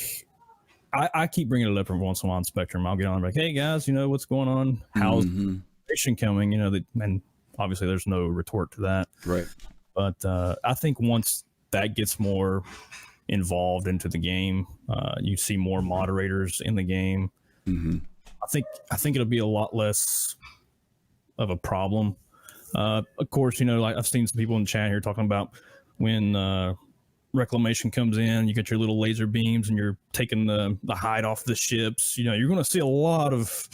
I keep bringing it up every once in a while on Spectrum. I'll get on like, hey guys, what's going on? How's information coming? And obviously there's no retort to that. Right. But I think once that gets more involved into the game, you see more moderators in the game. I think it'll be a lot less of a problem. Of course, like I've seen some people in the chat here talking about when reclamation comes in, you get your little laser beams and you're taking the hide off the ships. You're going to see a lot of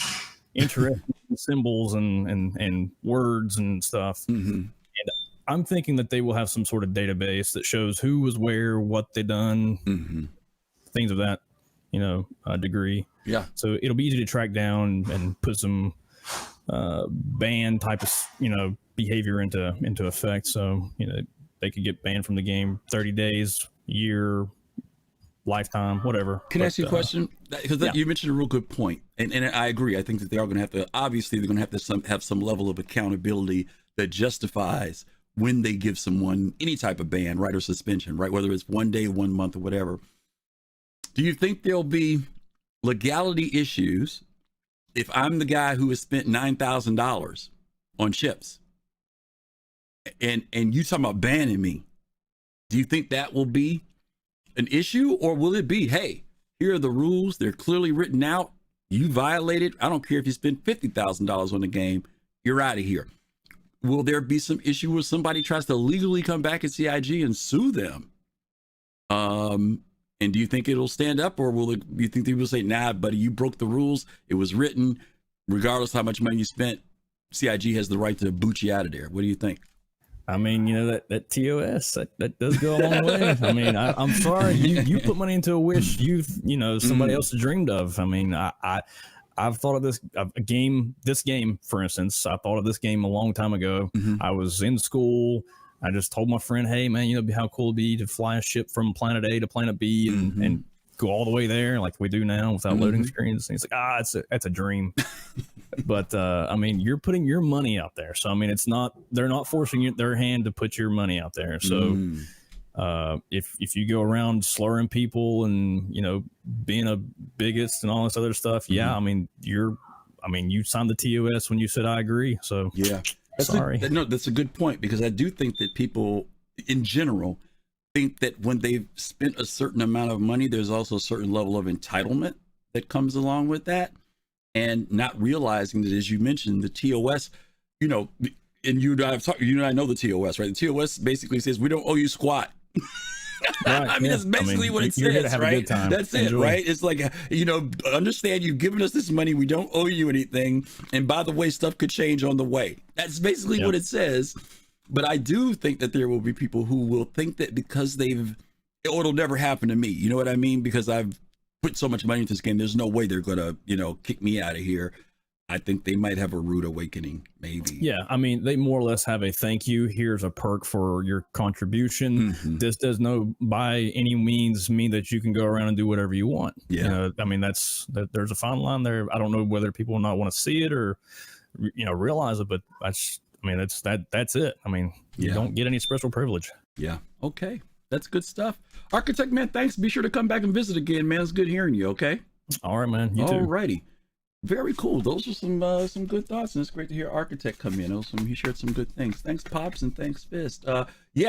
interesting symbols and words and stuff. And I'm thinking that they will have some sort of database that shows who was where, what they done, things of that, degree. Yeah. So it'll be easy to track down and put some ban type of, behavior into effect. So, they could get banned from the game 30 days, year, lifetime, whatever. Can I ask you a question? Because you mentioned a real good point. And I agree. I think that they are going to have to, obviously, they're going to have to have some level of accountability that justifies when they give someone any type of ban, right, or suspension, right, whether it's 1 day, 1 month, or whatever. Do you think there'll be legality issues if I'm the guy who has spent $9,000 on ships and you talking about banning me? Do you think that will be an issue, or will it be, hey, here are the rules, they're clearly written out, you violated, I don't care if you spent $50,000 on the game, you're out of here? Will there be some issue where somebody tries to legally come back at CIG and sue them? And do you think it'll stand up, or you think they will say, nah, buddy, you broke the rules, it was written, regardless how much money you spent, CIG has the right to boot you out of there? What do you think? I mean, that TOS, that does go a long way. I mean, I'm sorry, you put money into a wish somebody else dreamed of. I mean, I've thought of this game, for instance. I thought of this game a long time ago. I was in school. I just told my friend, hey, man, how cool it'd be to fly a ship from planet A to planet B and go all the way there like we do now without loading screens. And he's like, that's a dream. But, I mean, you're putting your money out there. So, I mean, they're not forcing their hand to put your money out there. So if you go around slurring people and, being a biggest and all this other stuff, I mean, you signed the TOS when you said, I agree. So yeah. That's a good point, because I do think that people in general think that when they've spent a certain amount of money, there's also a certain level of entitlement that comes along with that, and not realizing that, as you mentioned, the TOS, and you and I know the TOS, right? The TOS basically says we don't owe you squat. Right, I mean, that's basically what it says, right? That's it, right? It's like, understand you've given us this money. We don't owe you anything. And by the way, stuff could change on the way. That's basically what it says. But I do think that there will be people who will think that because it'll never happen to me. You know what I mean? Because I've put so much money into this game, there's no way they're going to, kick me out of here. I think they might have a rude awakening, maybe. Yeah, I mean, they more or less have a thank you. Here's a perk for your contribution. This does no by any means mean that you can go around and do whatever you want. Yeah, I mean, there's a fine line there. I don't know whether people will not want to see it or realize it, but that's it. I mean, you don't get any special privilege. Yeah. Okay, that's good stuff. Architect, man, thanks. Be sure to come back and visit again, man. It's good hearing you. Okay. All right, man. You too. All righty. Very cool. Those are some good thoughts, and it's great to hear Architect come in. He shared some good things. Thanks, Pops, and thanks, Fist. I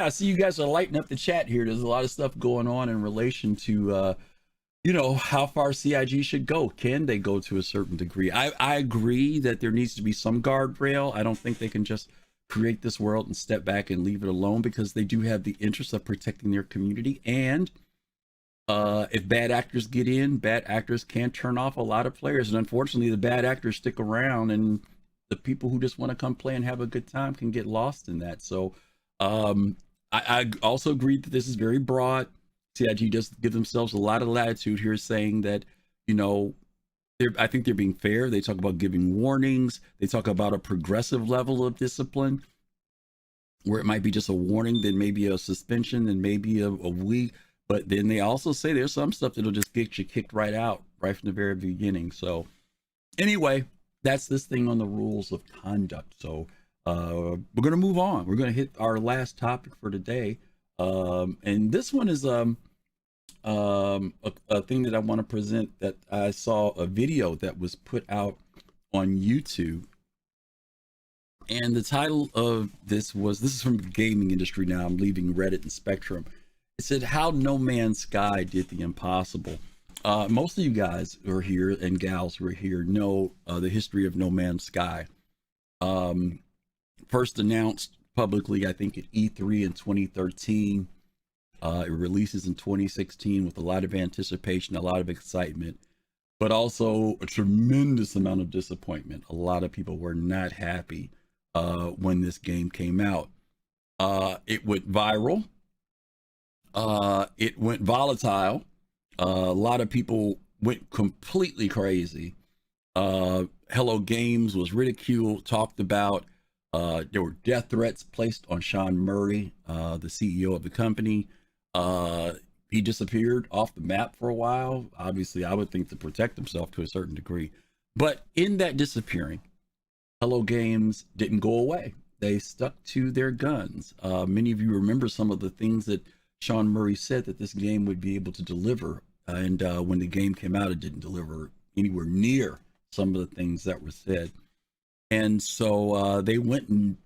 see you guys are lighting up the chat here. There's a lot of stuff going on in relation to, how far CIG should go. Can they go to a certain degree? I agree that there needs to be some guardrail. I don't think they can just create this world and step back and leave it alone, because they do have the interest of protecting their community. And if bad actors get in, bad actors can turn off a lot of players, and unfortunately the bad actors stick around, and the people who just want to come play and have a good time can get lost in that. So I also agree that this is very broad. CIG does give themselves a lot of latitude here, saying that I think they're being fair. They talk about giving warnings. They talk about a progressive level of discipline, where it might be just a warning, then maybe a suspension, then maybe a week. But then they also say there's some stuff that'll just get you kicked right out right from the very beginning. So anyway, that's this thing on the rules of conduct. So We're going to move on. We're going to hit our last topic for today. And this one is a thing that I want to present, that I saw a video that was put out on YouTube. And the title of this is from the gaming industry now. I'm leaving Reddit and Spectrum. It said, "How No Man's Sky Did the Impossible." Most of you guys who are here and gals who are here know the history of No Man's Sky. First announced publicly, I think, at E3 in 2013. It releases in 2016 with a lot of anticipation, a lot of excitement, but also a tremendous amount of disappointment. A lot of people were not happy when this game came out. It went viral. It went volatile. A lot of people went completely crazy. Hello Games was ridiculed, talked about. There were death threats placed on Sean Murray, the CEO of the company. He disappeared off the map for a while. Obviously, I would think to protect himself to a certain degree. But in that disappearing, Hello Games didn't go away. They stuck to their guns. Many of you remember some of the things that Sean Murray said that this game would be able to deliver. And when the game came out, it didn't deliver anywhere near some of the things that were said. And so they went and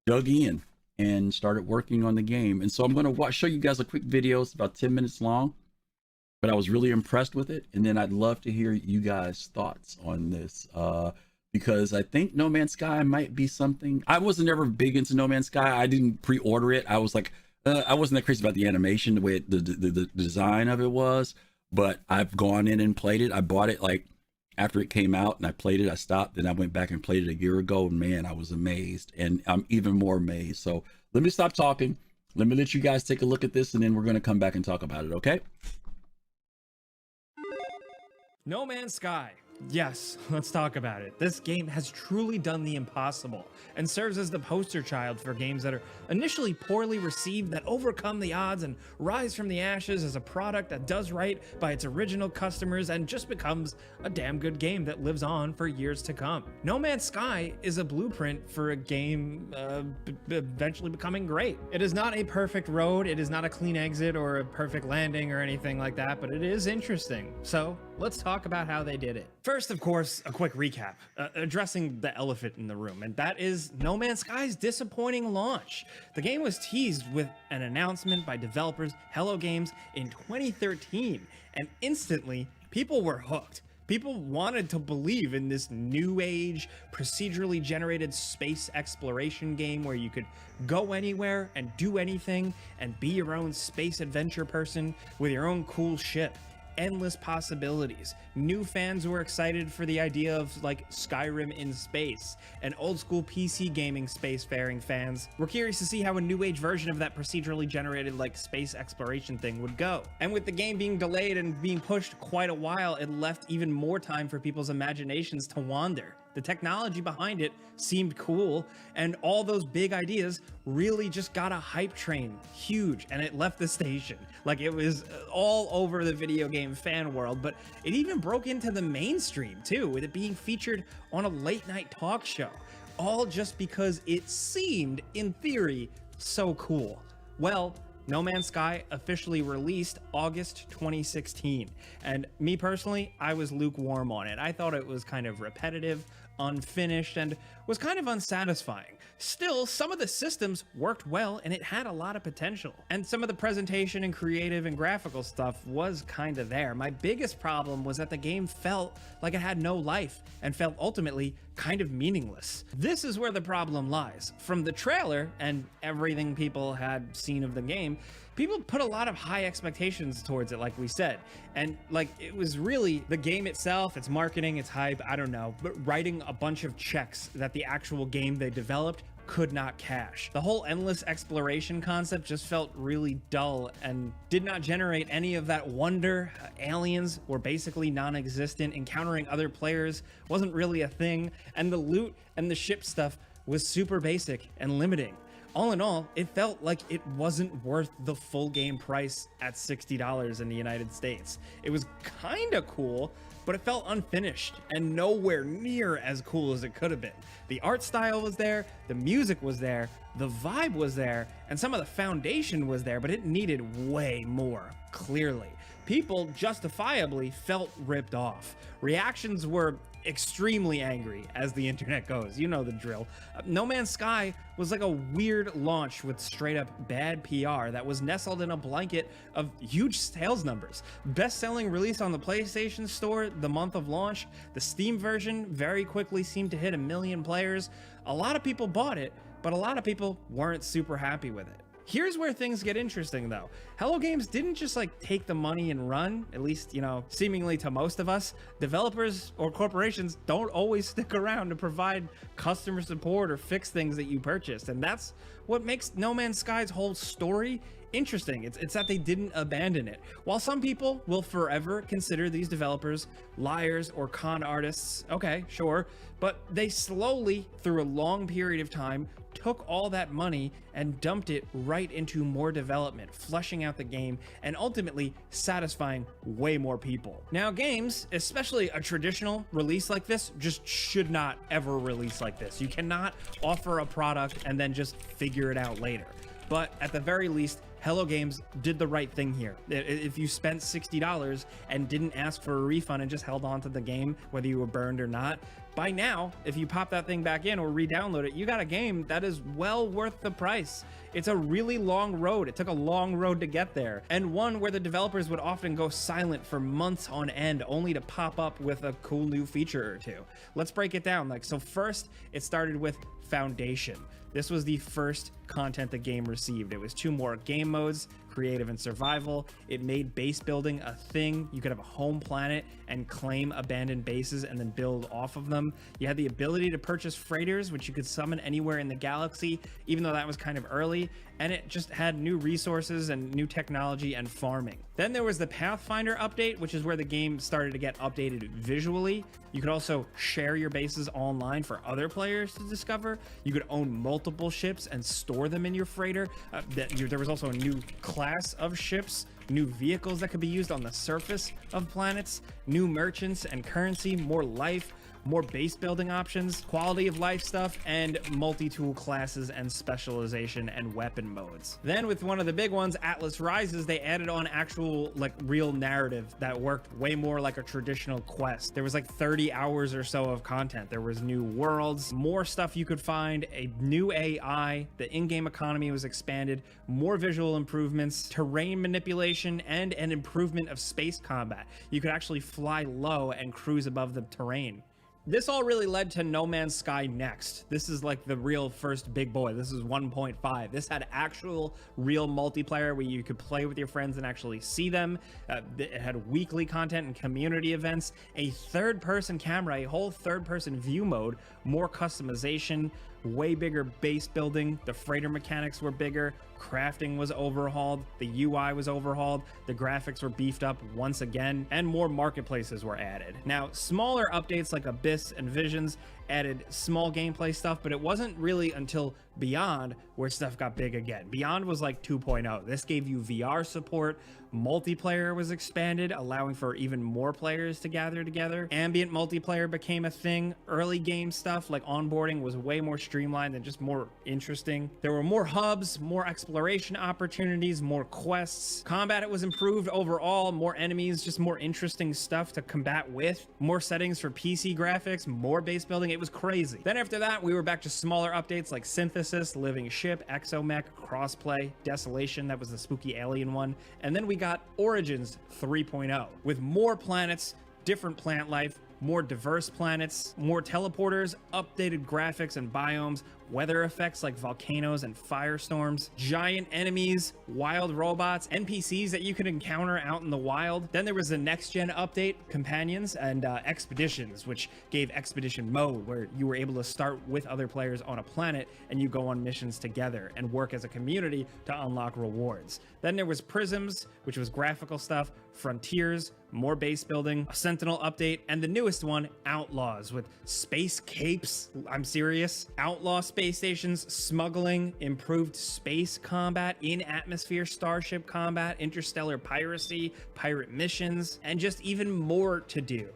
dug in and started working on the game. And so I'm going to show you guys a quick video. It's about 10 minutes long, but I was really impressed with it. And then I'd love to hear you guys' thoughts on this, because I think No Man's Sky might be something. I wasn't ever big into No Man's Sky. I didn't pre-order it. I was like, I wasn't that crazy about the animation, the way the design of it was, but I've gone in and played it. I bought it like after it came out and I played it. I stopped, then I went back and played it a year ago, and man, I was amazed, and I'm even more amazed. So let me stop talking. Let me let you guys take a look at this, and then we're going to come back and talk about it. Okay? No Man's Sky. Yes, let's talk about it. This game has truly done the impossible and serves as the poster child for games that are initially poorly received that overcome the odds and rise from the ashes as a product that does right by its original customers and just becomes a damn good game that lives on for years to come. No Man's Sky is a blueprint for a game eventually becoming great. It is not a perfect road, it is not a clean exit or a perfect landing or anything like that, but it is interesting. So let's talk about how they did it. First, of course, a quick recap, addressing the elephant in the room, and that is No Man's Sky's disappointing launch. The game was teased with an announcement by developers Hello Games in 2013, and instantly, people were hooked. People wanted to believe in this new age, procedurally generated space exploration game where you could go anywhere and do anything and be your own space adventure person with your own cool ship. Endless possibilities. New fans were excited for the idea of like Skyrim in space, and old school PC gaming spacefaring fans were curious to see how a new age version of that procedurally generated like space exploration thing would go. And with the game being delayed and being pushed quite a while, it left even more time for people's imaginations to wander. The technology behind it seemed cool, and all those big ideas really just got a hype train, huge, and it left the station. Like, it was all over the video game fan world, but it even broke into the mainstream too, with it being featured on a late night talk show, all just because it seemed, in theory, so cool. Well, No Man's Sky officially released August 2016, and me personally, I was lukewarm on it. I thought it was kind of repetitive, unfinished, and was kind of unsatisfying. Still, some of the systems worked well and it had a lot of potential. And some of the presentation and creative and graphical stuff was kind of there. My biggest problem was that the game felt like it had no life and felt ultimately kind of meaningless. This is where the problem lies. From the trailer and everything people had seen of the game, people put a lot of high expectations towards it, like we said. And like, it was really the game itself, its marketing, its hype, I don't know, but writing a bunch of checks that the actual game they developed could not cash. The whole endless exploration concept just felt really dull and did not generate any of that wonder. Aliens were basically non-existent. Encountering other players wasn't really a thing. And the loot and the ship stuff was super basic and limiting. All in all, it felt like it wasn't worth the full game price at $60 in the United States. It was kind of cool, but it felt unfinished and nowhere near as cool as it could have been. The art style was there, the music was there, the vibe was there, and some of the foundation was there, but it needed way more, clearly. People justifiably felt ripped off. Reactions were extremely angry, as the internet goes. You know the drill. No Man's Sky was like a weird launch with straight up bad PR that was nestled in a blanket of huge sales numbers. Best-selling release on the PlayStation Store the month of launch. The Steam version very quickly seemed to hit 1 million players. A lot of people bought it, but a lot of people weren't super happy with it. Here's where things get interesting though. Hello Games didn't just like take the money and run, at least, you know, seemingly to most of us. Developers or corporations don't always stick around to provide customer support or fix things that you purchased. And that's what makes No Man's Sky's whole story interesting. It's that they didn't abandon it. While some people will forever consider these developers liars or con artists, okay, sure, but they slowly, through a long period of time, took all that money and dumped it right into more development, fleshing out the game and ultimately satisfying way more people. Now, games, especially a traditional release like this, just should not ever release like this. You cannot offer a product and then just figure it out later. But at the very least, Hello Games did the right thing here. If you spent $60 and didn't ask for a refund and just held on to the game, whether you were burned or not, by now, if you pop that thing back in or re-download it, you got a game that is well worth the price. It's a really long road. It took a long road to get there, and one where the developers would often go silent for months on end only to pop up with a cool new feature or two. Let's break it down. So first, it started with Foundation. This was the first content the game received. It was 2 more game modes, creative and survival. It made base building a thing. You could have a home planet and claim abandoned bases and then build off of them. You had the ability to purchase freighters, which you could summon anywhere in the galaxy, even though that was kind of early. And it just had new resources and new technology and farming. Then there was the Pathfinder update, which is where the game started to get updated visually. You could also share your bases online for other players to discover. You could own multiple ships and store them in your freighter. There was also a new class of ships, new vehicles that could be used on the surface of planets, new merchants and currency, more life, more base building options, quality of life stuff, and multi-tool classes and specialization and weapon modes. Then with one of the big ones, Atlas Rises, they added on actual real narrative that worked way more like a traditional quest. There was 30 hours or so of content. There was new worlds, more stuff you could find, a new AI, the in-game economy was expanded, more visual improvements, terrain manipulation, and an improvement of space combat. You could actually fly low and cruise above the terrain. This all really led to No Man's Sky Next. This is the real first big boy. This is 1.5. This had actual real multiplayer where you could play with your friends and actually see them. It had weekly content and community events, a third-person camera, a whole third-person view mode, more customization, way bigger base building. The freighter mechanics were bigger. Crafting was overhauled. The UI was overhauled. The graphics were beefed up once again, and more marketplaces were added. Now, smaller updates like Abyss and Visions added small gameplay stuff, but it wasn't really until Beyond where stuff got big again. Beyond was 2.0. This gave you VR support. Multiplayer was expanded, allowing for even more players to gather together. Ambient multiplayer became a thing. Early game stuff like onboarding was way more streamlined and just more interesting. There were more hubs, more exploration opportunities, more quests. Combat was improved overall, more enemies, just more interesting stuff to combat with. More settings for PC graphics, more base building. It was crazy. Then after that, we were back to smaller updates like Synthesis, Living Ship, Exomech, Crossplay, Desolation, that was the spooky alien one. And then we got Origins 3.0 with more planets, different plant life, more diverse planets, more teleporters, updated graphics and biomes, weather effects like volcanoes and firestorms, giant enemies, wild robots, NPCs that you could encounter out in the wild. Then there was the next gen update, Companions, and Expeditions, which gave Expedition mode, where you were able to start with other players on a planet and you go on missions together and work as a community to unlock rewards. Then there was Prisms, which was graphical stuff, Frontiers, more base building, a Sentinel update, and the newest one, Outlaws, with space capes. I'm serious. Outlaw space space stations, smuggling, improved space combat, in-atmosphere starship combat, interstellar piracy, pirate missions, and just even more to do.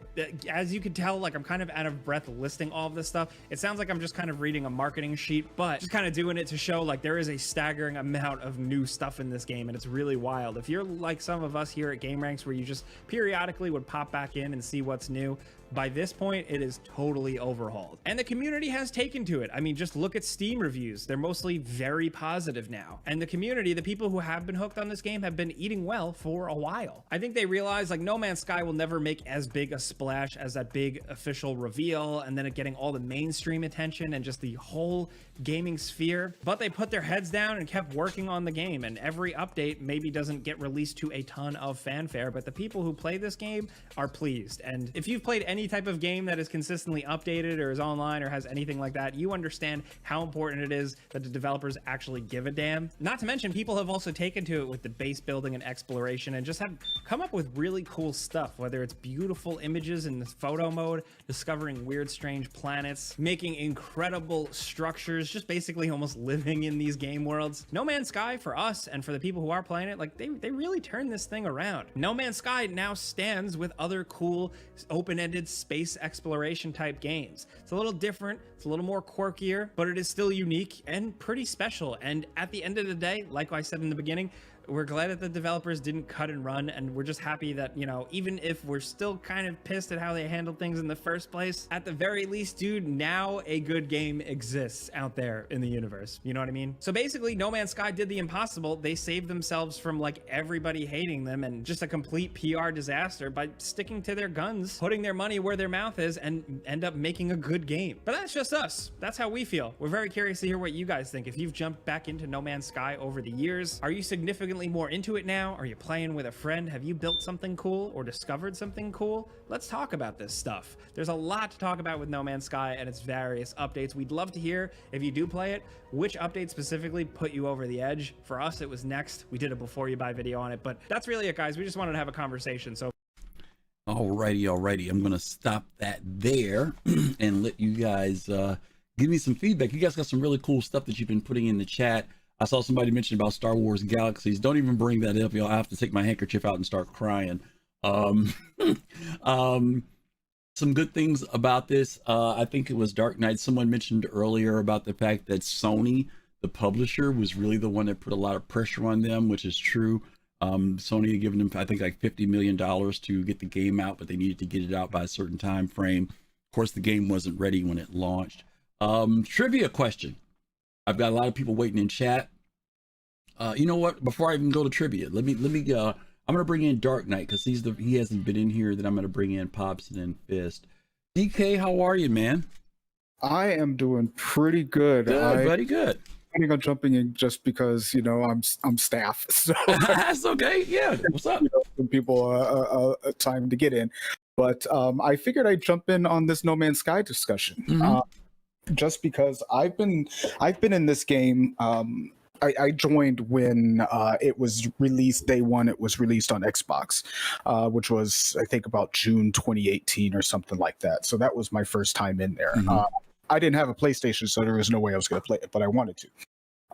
As you can tell, like, I'm kind of out of breath listing all of this stuff. It sounds like I'm just kind of reading a marketing sheet, but just kind of doing it to show like there is a staggering amount of new stuff in this game, and it's really wild. If you're like some of us here at Game Ranks, where you just periodically would pop back in and see what's new, by this point, it is totally overhauled. And the community has taken to it. I mean, just look at Steam reviews. They're mostly very positive now. And the community, the people who have been hooked on this game, have been eating well for a while. I think they realize like No Man's Sky will never make as big a splash as that big official reveal and then it getting all the mainstream attention and just the whole gaming sphere. But they put their heads down and kept working on the game. And every update maybe doesn't get released to a ton of fanfare, but the people who play this game are pleased. And if you've played any type of game that is consistently updated or is online or has anything like that, you understand how important it is that the developers actually give a damn. Not to mention, people have also taken to it with the base building and exploration and just have come up with really cool stuff, whether it's beautiful images in the photo mode, discovering weird, strange planets, making incredible structures, just basically almost living in these game worlds. No Man's Sky, for us and for the people who are playing it, like they really turned this thing around. No Man's Sky now stands with other cool open-ended space exploration type games. It's a little different, it's a little more quirkier, but it is still unique and pretty special. And at the end of the day, like I said in the beginning, we're glad that the developers didn't cut and run, and we're just happy that, you know, even if we're still kind of pissed at how they handled things in the first place, at the very least, dude, now a good game exists out there in the universe. You know what I mean? So basically, No Man's Sky did the impossible. They saved themselves from like everybody hating them and just a complete PR disaster by sticking to their guns, putting their money where their mouth is, and end up making a good game. But that's just us. That's how we feel. We're very curious to hear what you guys think. If you've jumped back into No Man's Sky over the years, are you significantly more into it now? Are you playing with a friend? Have you built something cool or discovered something cool? Let's talk about this stuff. There's a lot to talk about with No Man's Sky and its various updates. We'd love to hear, if you do play it, which update specifically put you over the edge. For us, it was Next. We did a before you buy video on it, but that's really it, guys. We just wanted to have a conversation. So Alrighty. I'm gonna stop that there and let you guys give me some feedback. You guys got some really cool stuff that you've been putting in the chat. I saw somebody mention about Star Wars Galaxies. Don't even bring that up. Y'all, I have to take my handkerchief out and start crying. Some good things about this. I think it was Dark Knight. Someone mentioned earlier about the fact that Sony, the publisher, was really the one that put a lot of pressure on them, which is true. Sony had given them, I think, like $50 million to get the game out, but they needed to get it out by a certain time frame. Of course, the game wasn't ready when it launched. Trivia question. I've got a lot of people waiting in chat. You know what? Before I even go to trivia, let me. I'm gonna bring in Dark Knight because he hasn't been in here. Then I'm gonna bring in Popson and Fist. DK, how are you, man? I am doing pretty good. Very good. I think I'm jumping in just because I'm staff, so that's okay. Yeah, what's up? Some people time to get in, but I figured I'd jump in on this No Man's Sky discussion. Mm-hmm. Just because I've been in this game. I joined when it was released day one. It was released on Xbox, which was, I think, about June 2018 or something like that. So that was my first time in there. Mm-hmm. I didn't have a PlayStation, so there was no way I was going to play it, but I wanted to.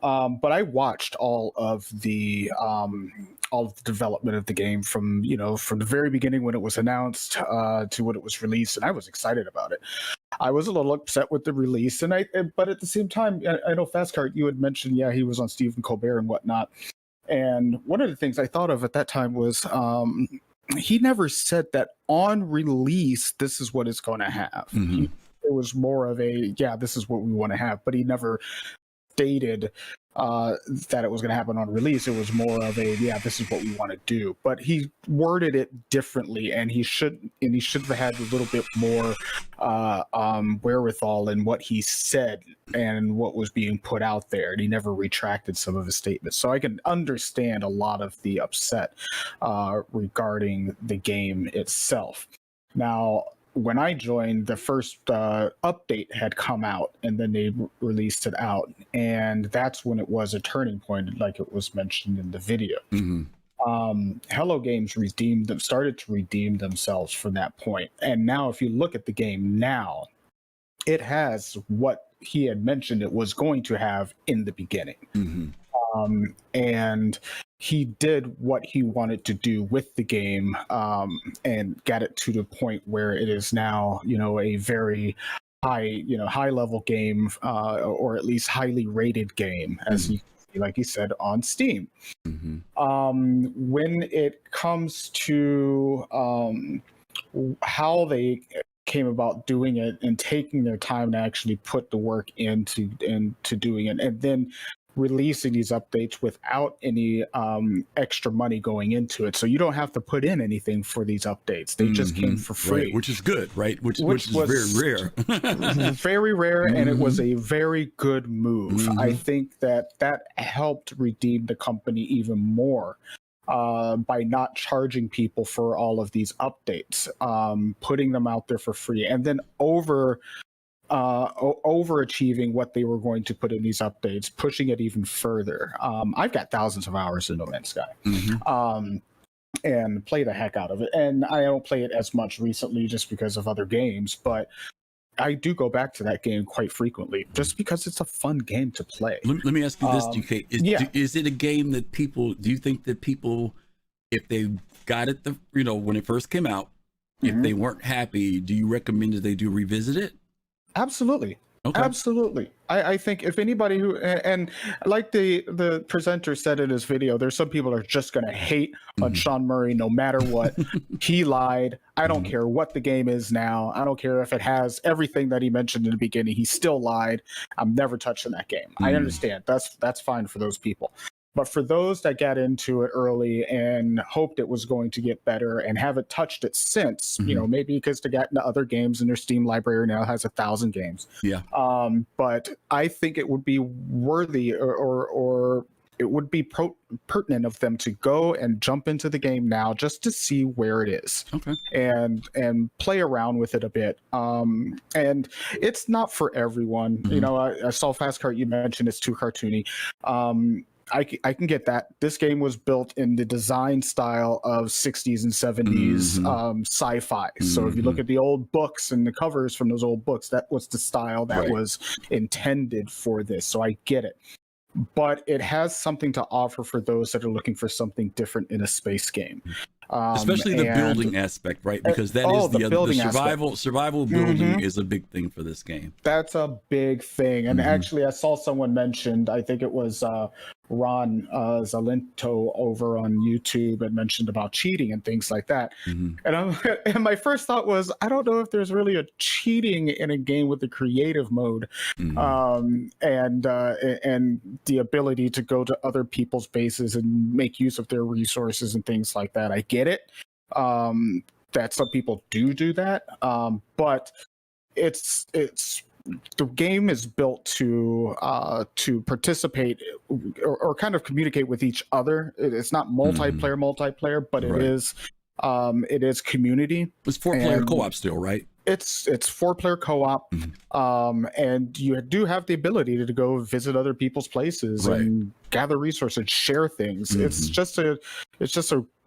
But I watched all of the development of the game from the very beginning when it was announced to when it was released, and I was excited about it. I was a little upset with the release, but at the same time, I know Fastcart, you had mentioned, he was on Stephen Colbert and whatnot. And one of the things I thought of at that time was he never said that on release, this is what it's going to have. Mm-hmm. It was more of a, this is what we want to have, but he never stated that it was going to happen on release. It was more of a, this is what we want to do. But he worded it differently, and he should have had a little bit more wherewithal in what he said and what was being put out there. And he never retracted some of his statements. So I can understand a lot of the upset regarding the game itself. Now, when I joined, the first update had come out, and then they released it out, and that's when it was a turning point, like it was mentioned in the video. Mm-hmm. Hello Games started to redeem themselves from that point, and now if you look at the game now, it has what he had mentioned it was going to have in the beginning. And he did what he wanted to do with the game, and got it to the point where it is now, a very high level game, or at least highly rated game, as like you said, on Steam. When it comes to how they came about doing it and taking their time to actually put the work into doing it, and then releasing these updates without any extra money going into it, so you don't have to put in anything for these updates. They just came for free, right, which is good, right? Which is very rare. Very rare, and it was a very good move. I think that helped redeem the company even more, by not charging people for all of these updates, putting them out there for free, and then overachieving what they were going to put in these updates, pushing it even further. I've got thousands of hours in No Man's Sky, and play the heck out of it. And I don't play it as much recently just because of other games, but I do go back to that game quite frequently just because it's a fun game to play. Let me ask you this, DK. Is it a game that do you think that people, if they got it, when it first came out, if they weren't happy, do you recommend that they do revisit it? Absolutely. Okay. Absolutely. I think if anybody who, and like the presenter said in his video, there's some people are just going to hate on Sean Murray no matter what. He lied. I don't care what the game is now. I don't care if it has everything that he mentioned in the beginning. He still lied. I'm never touching that game. I understand. That's fine for those people. But for those that got into it early and hoped it was going to get better and haven't touched it since, maybe because they got into other games and their Steam library now has 1,000 games. Yeah. But I think it would be worthy or it would be pertinent of them to go and jump into the game now just to see where it is. Okay. And play around with it a bit. And it's not for everyone. I saw Fast Cart, you mentioned it's too cartoony. I can get that. This game was built in the design style of 60s and 70s sci-fi. So if you look at the old books and the covers from those old books, that was the style that was intended for this. So I get it. But it has something to offer for those that are looking for something different in a space game. Especially the building aspect, right? Because that is the survival building is a big thing for this game. That's a big thing. And actually, I saw someone mentioned, I think it was Ron Zalento over on YouTube, and mentioned about cheating and things like that. And my first thought was, I don't know if there's really a cheating in a game with the creative mode, and the ability to go to other people's bases and make use of their resources and things like that. I get it, that some people do that, but it's the game is built to participate or kind of communicate with each other. It's not multiplayer, but it is community. It's 4-player co-op still, right? It's 4-player co-op, and you do have the ability to go visit other people's places and gather resources, share things. It's just a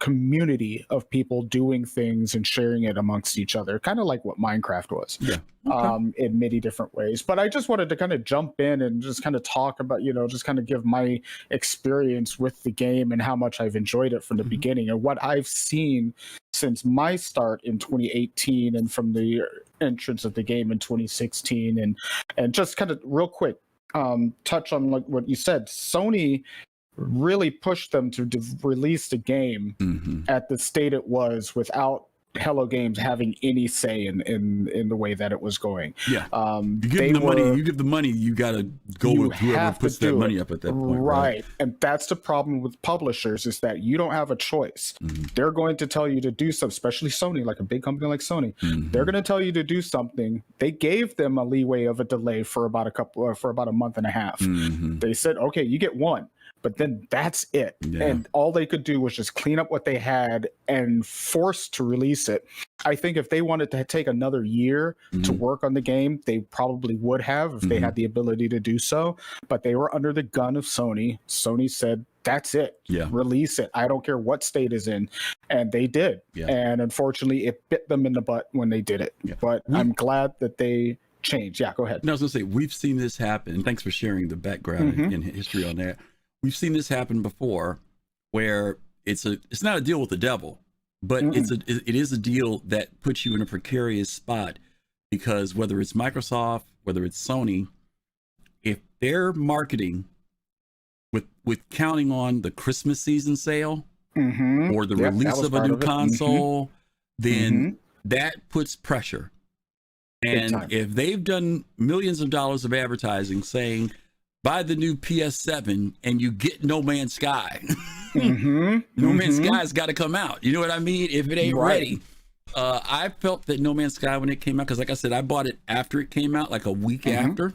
community of people doing things and sharing it amongst each other, kind of like what Minecraft was. In many different ways. But I just wanted to kind of jump in and just kind of talk about, just kind of give my experience with the game and how much I've enjoyed it from the beginning, and what I've seen since my start in 2018 and from the entrance of the game in 2016. And just kind of real quick, touch on like what you said. Sony really pushed them to release the game at the state it was without Hello Games having any say in the way that it was going. You give the money, you gotta go with whoever puts that money up at that point. Right. And that's the problem with publishers, is that you don't have a choice. They're going to tell you to do something, especially Sony, like a big company like Sony. They're going to tell you to do something. They gave them a leeway of a delay for about a month and a half. They said, okay, you get one. But then that's it. And all they could do was just clean up what they had and force to release it. I think if they wanted to take another year to work on the game, they probably would have if they had the ability to do so. But they were under the gun of Sony. Sony said, that's it. Release it. I don't care what state it's in. And they did. And unfortunately, it bit them in the butt when they did it. But I'm glad that they change. Yeah, go ahead. No, I was gonna say we've seen this happen. And thanks for sharing the background and history on that. We've seen this happen before, where it's not a deal with the devil, but it is a deal that puts you in a precarious spot, because whether it's Microsoft, whether it's Sony, if they're marketing with counting on the Christmas season sale or the release of a new console, then that puts pressure. And if they've done millions of dollars of advertising saying, buy the new PS7 and you get No Man's Sky, No Man's Sky's got to come out. You know what I mean? If it ain't ready. I felt that No Man's Sky, when it came out, because like I said, I bought it after it came out, like a week after.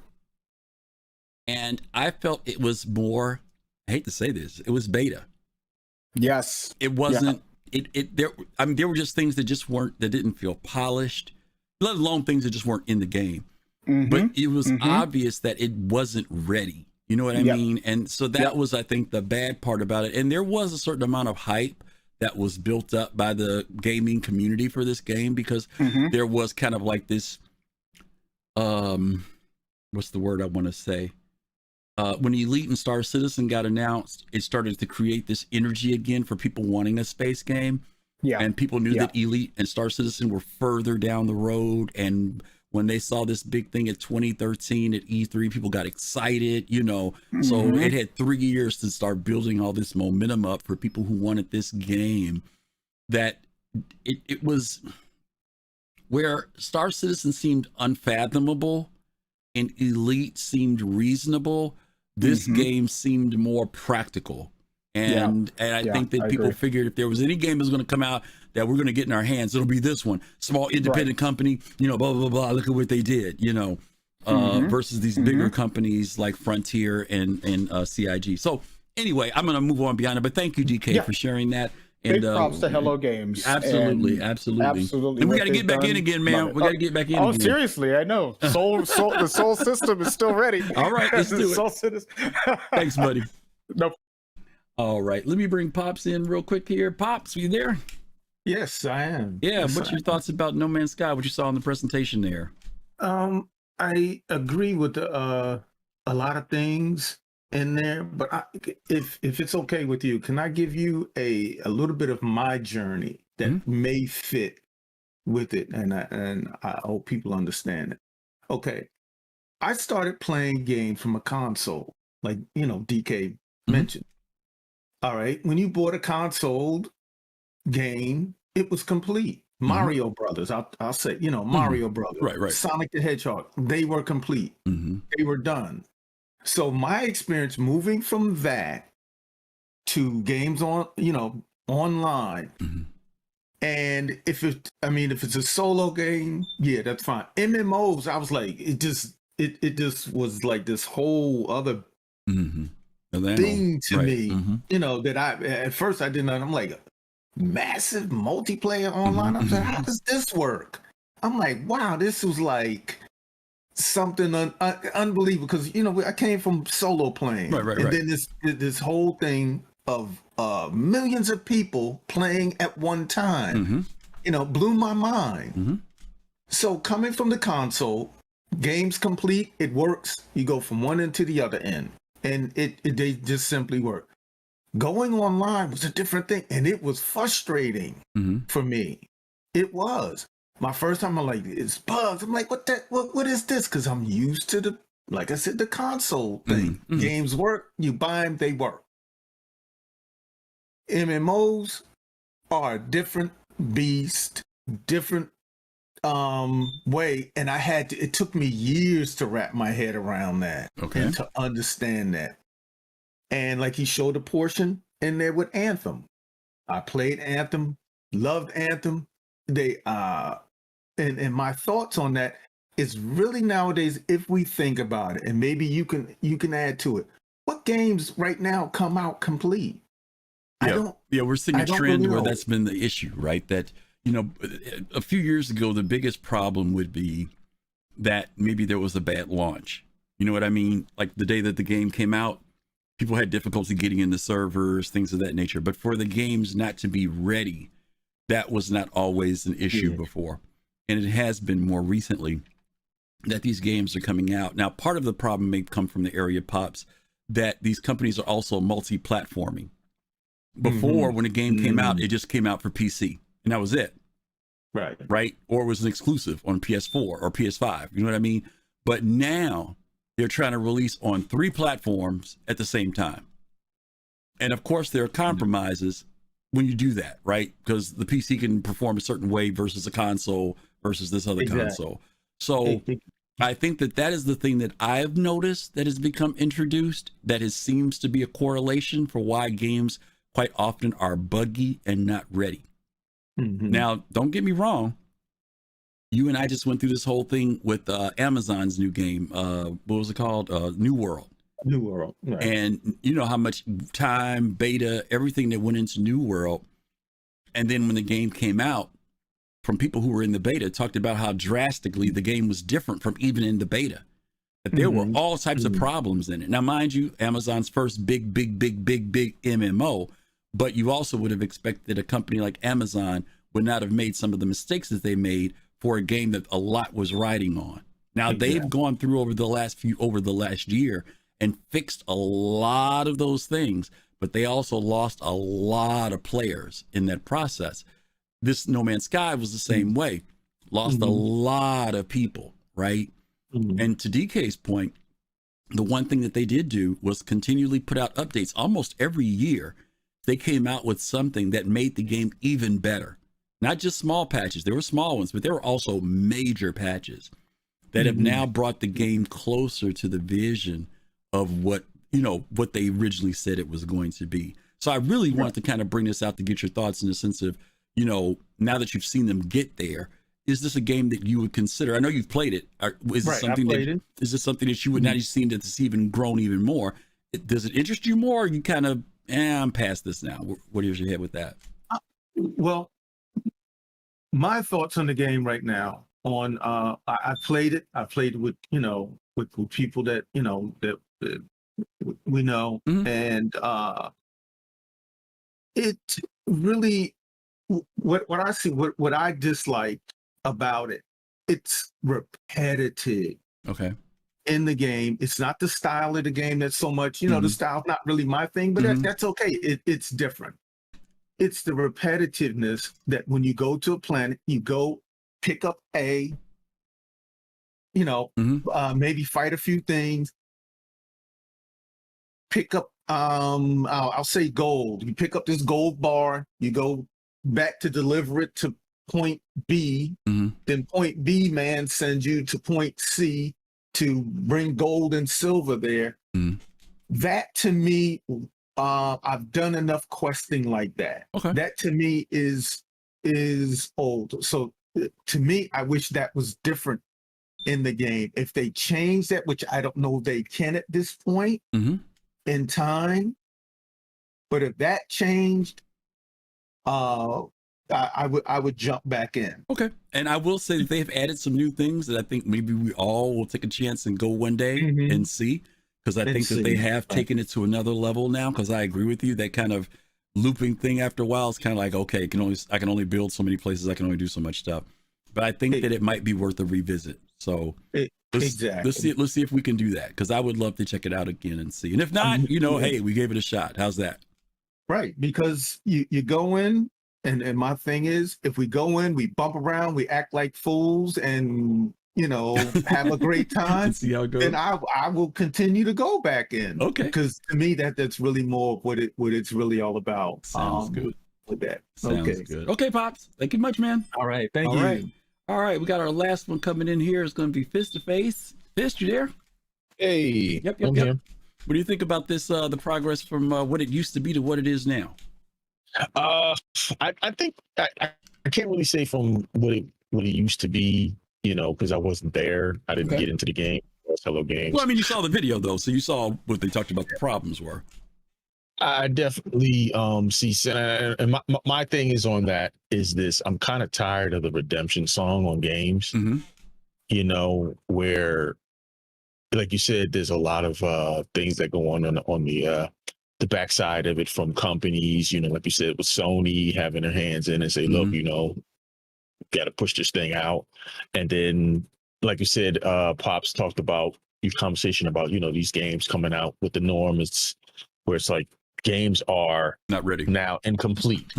And I felt it was more, I hate to say this, it was beta. Yes. It wasn't, there were just things that didn't feel polished, let alone things that just weren't in the game. But it was obvious that it wasn't ready. You know what I mean? And so that was, I think, the bad part about it. And there was a certain amount of hype that was built up by the gaming community for this game, because there was kind of like this, what's the word I want to say? When Elite and Star Citizen got announced, it started to create this energy again for people wanting a space game. Yeah. And people knew that Elite and Star Citizen were further down the road. And when they saw this big thing at 2013 at E3, people got excited, you know. So it had 3 years to start building all this momentum up for people who wanted this game. That it was where Star Citizen seemed unfathomable and Elite seemed reasonable. This game seemed more practical. And I think that people figured if there was any game that was going to come out that we're going to get in our hands, it'll be this one. Small independent company, you know, blah, blah, blah. Look at what they did, you know, versus these bigger companies like Frontier and CIG. So anyway, I'm going to move on beyond it. But thank you, DK, for sharing that. And, big props to Hello Games. Absolutely. And we got to get back in again, man. We got to get back in again. Oh, seriously, I know. The Soul system is still ready. All right, let's do it. Thanks, buddy. Nope. All right, let me bring Pops in real quick here. Pops, are you there? Yes, I am. Yeah, what's your thoughts about No Man's Sky? What you saw in the presentation there? I agree with a lot of things in there, but if it's okay with you, can I give you a little bit of my journey that may fit with it, and I hope people understand it. Okay, I started playing games from a console, like DK mentioned. All right, when you bought a console game, it was complete. Mario Brothers, I'll say, Mario Brothers, right. Sonic the Hedgehog, they were complete. They were done. So my experience moving from that to games online, and if it's a solo game, yeah, that's fine. MMOs, I was like, it just was like this whole other thing to me, that at first I didn't know. I'm like, massive multiplayer online. I'm like, how does this work? I'm like, wow, this was like something unbelievable, because I came from solo playing, and then this whole thing of millions of people playing at one time, blew my mind. So coming from the console, games complete, it works. You go from one end to the other end, and they just simply work. Going online was a different thing, and it was frustrating for me. It was. My first time, I'm like, it's bugs. I'm like, what is this? Because I'm used to like I said, the console thing. Games work, you buy them, they work. MMOs are a different beast, different way. And it took me years to wrap my head around that and to understand that. And like he showed a portion in there with Anthem. I played Anthem, loved Anthem. They and my thoughts on that is really nowadays, if we think about it, and maybe you can add to it, what games right now come out complete? We're seeing a trend where that's been the issue, right? That a few years ago, the biggest problem would be that maybe there was a bad launch. You know what I mean? Like the day that the game came out, people had difficulty getting into servers, things of that nature. But for the games not to be ready, that was not always an issue before. And it has been more recently. that these games are coming out. Now, part of the problem may come from the area, Pops, that these companies are also multi-platforming. Before, when a game came out, it just came out for PC, and that was it. Right? Or it was an exclusive on PS4 or PS5. You know what I mean? But now they're trying to release on 3 platforms at the same time. And of course, there are compromises when you do that, right? Because the PC can perform a certain way versus a console versus this other console. So I think that is the thing that I've noticed that has become introduced, that seems to be a correlation for why games quite often are buggy and not ready. Now, don't get me wrong. You and I just went through this whole thing with Amazon's new game. What was it called? New World. New World. Right. And you know how much time, beta, everything that went into New World. And then when the game came out, from people who were in the beta, talked about how drastically the game was different from even in the beta. That there were all types of problems in it. Now, mind you, Amazon's first big MMO, but you also would have expected a company like Amazon would not have made some of the mistakes that they made for a game that a lot was riding on. Now, they've gone through over the last year and fixed a lot of those things, but they also lost a lot of players in that process. This No Man's Sky was the same way. Lost a lot of people, right? And to DK's point, the one thing that they did do was continually put out updates. Almost every year, they came out with something that made the game even better. Not just small patches. There were small ones, but there were also major patches that have now brought the game closer to the vision of what they originally said it was going to be. So I really wanted to kind of bring this out to get your thoughts in the sense of, now that you've seen them get there, is this a game that you would consider? I know you've played it. Is this something that you would not have seen that's even grown even more? Does it interest you more? Or you kind of, I'm past this now. What is your head with that? Well, my thoughts on the game right now. I played it. I played it with with people that that we know, and it really what I see what I dislike about it. It's repetitive. Okay. In the game, it's not the style of the game that's so much. The style's not really my thing, but that's okay. It's different. It's the repetitiveness that when you go to a planet, you go pick up maybe fight a few things, pick up, I'll say gold. You pick up this gold bar, you go back to deliver it to point B, then point B, man, sends you to point C to bring gold and silver there. That to me, I've done enough questing like that. Okay. That to me is old. So to me, I wish that was different in the game. If they change that, which I don't know if they can at this point in time, but if that changed, I would jump back in. Okay. And I will say that they've added some new things that I think maybe we all will take a chance and go one day and see. Because I think that they have taken it to another level now. Because I agree with you, that kind of looping thing after a while is kind of like, okay, I can only build so many places, I can only do so much stuff. But I think that it might be worth a revisit. So let's see if we can do that. Because I would love to check it out again and see. And if not, hey, we gave it a shot. How's that? Right, because you go in, and my thing is, if we go in, we bump around, we act like fools, and have a great time. See how it goes. And I will continue to go back in. Okay, because to me that's really more of what it's really all about. Sounds good. With that, sounds good. Okay, Pops, thank you much, man. All right, thank you. All right, we got our last one coming in here. It's going to be Fist to Face. Fist, you there? Hey, yep. What do you think about this? The progress from what it used to be to what it is now? I think I can't really say from what it used to be, because I wasn't there. I didn't get into the game. Hello Games. Well, I mean, you saw the video though, so you saw what they talked about the problems were. I definitely see, and my thing is on that is this. I'm kind of tired of the redemption song on games. Where, like you said, there's a lot of things that go on the backside of it from companies, like you said, with Sony having their hands in and say, look, got to push this thing out. And then like you said, Pops talked about your conversation about, these games coming out with the norm. It's where it's like games are not ready now, incomplete.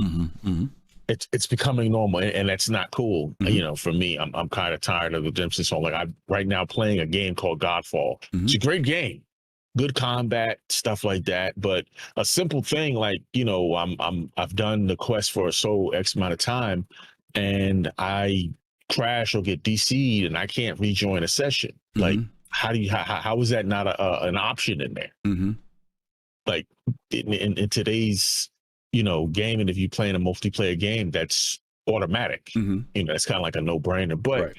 It's becoming normal, and that's not cool. For me, I'm kind of tired of the redemption song. Like I'm right now playing a game called Godfall. It's a great game, good combat, stuff like that. But a simple thing like, I've done the quest for X amount of time, and I crash or get DC'd, and I can't rejoin a session. Like, how is that not an option in there? Like in today's game, and if you're playing a multiplayer game, that's automatic. It's kind of like a no-brainer. But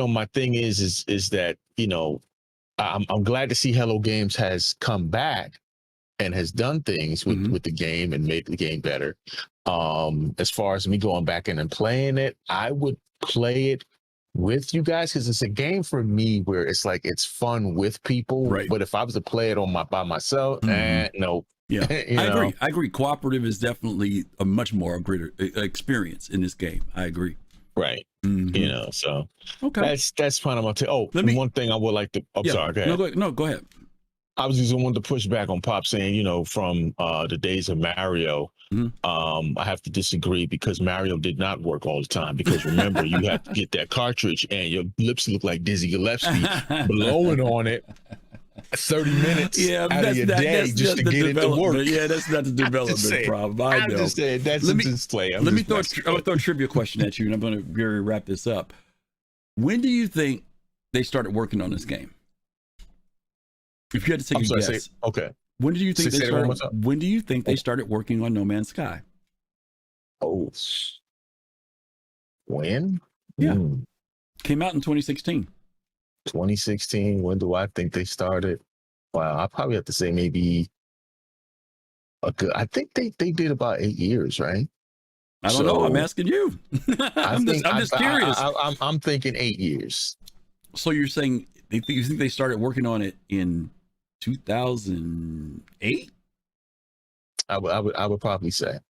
my thing is that I'm glad to see Hello Games has come back and has done things with the game and made the game better. As far as me going back in and playing it, I would play it with you guys because it's a game for me where it's like it's fun with people. Right. But if I was to play it by myself, no. Yeah, I agree. Cooperative is definitely a much more greater experience in this game. I agree. Right. So okay, that's fine. I'm gonna tell. One thing I would like to. Sorry. Go ahead. No, go ahead. I was just wanting to push back on Pop saying, from the days of Mario, I have to disagree because Mario did not work all the time. Because remember, you have to get that cartridge and your lips look like Dizzy Gillespie blowing on it 30 minutes out of your day just to get it to work. Yeah, that's not the development problem. I know. I'm just saying, that's a display. I'm gonna throw a trivia question at you, and I'm going to wrap this up. When do you think they started working on this game? If you had to take a guess, okay. When do you think they started? When do you think they started working on No Man's Sky? Oh, when? Yeah, came out in 2016. 2016. When do I think they started? Wow, I probably have to say maybe I think they did about 8 years, right? I don't know. I'm asking you. I'm just curious. I'm thinking 8 years. So you're saying you think they started working on it in 2008? I would probably say.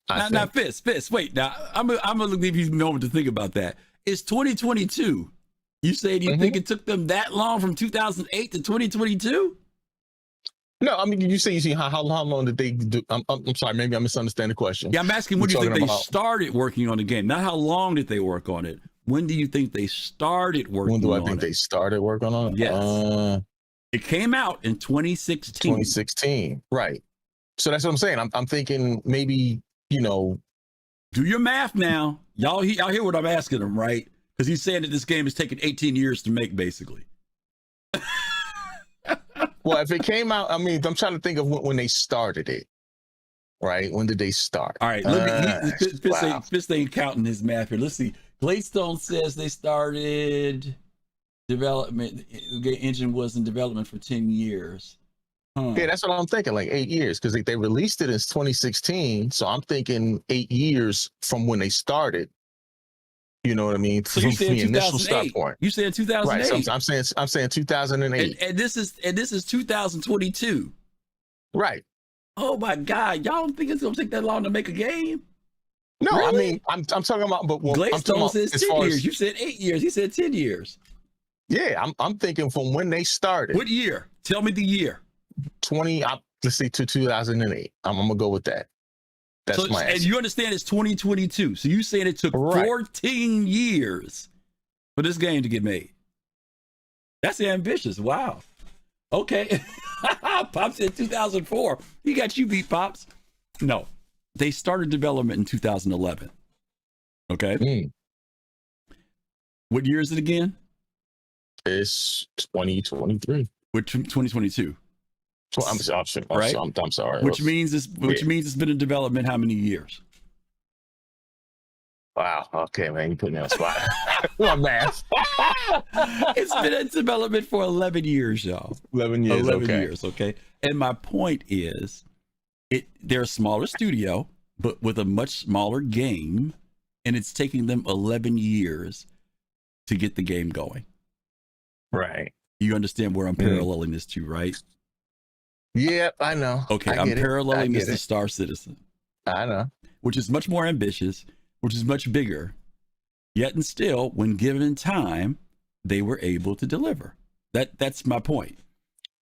Now, Fist. Wait, now I'm gonna leave you a moment to think about that. It's 2022. You said you think it took them that long from 2008 to 2022? No, I mean, you see how long did they do? I'm sorry, maybe I misunderstand the question. Yeah, I'm asking when do you think they started working on the game? Not how long did they work on it? When do you think they started working on it? When do I think they started working on it? Yes. It came out in 2016. 2016, right. So that's what I'm saying. I'm thinking maybe, do your math now. Y'all hear what I'm asking them, right? Because he's saying that this game is taking 18 years to make, basically. Well, if it came out, I mean, I'm trying to think of when they started it. Right? When did they start? All right. Fist ain't counting his math here. Let's see. Gladstone says they started development. The engine was in development for 10 years. Yeah, that's what I'm thinking, like 8 years, because they released it in 2016. So I'm thinking 8 years from when they started. You know what I mean? So you said 2008. You said 2008. Right. So I'm saying 2008. And this is 2022. Right. Oh my God! Y'all don't think it's gonna take that long to make a game? No, really? I mean I'm talking about. But Gladstone says 10 years. You said 8 years. He said 10 years. Yeah, I'm thinking from when they started. What year? Tell me the year. Let's say to 2008. I'm gonna go with that. That's my answer. And you understand it's 2022. So you saying it took 14 years for this game to get made. That's ambitious. Wow. Okay. Pops said 2004. He got you beat, Pops. No. They started development in 2011. Okay. What year is it again? It's 2023. With 2022. I'm sorry. Which means it's been in development how many years? Wow. Okay, man, you put me on the spot. My math. It's been in development for 11 years, y'all. 11 years. 11 years. Okay. And my point is, they're a smaller studio, but with a much smaller game, and it's taking them 11 years to get the game going. Right. You understand where I'm paralleling this to, right? Yeah, I know. Okay, I'm paralleling this to Star Citizen. I know. Which is much more ambitious, which is much bigger. Yet and still, when given time, they were able to deliver. That's my point.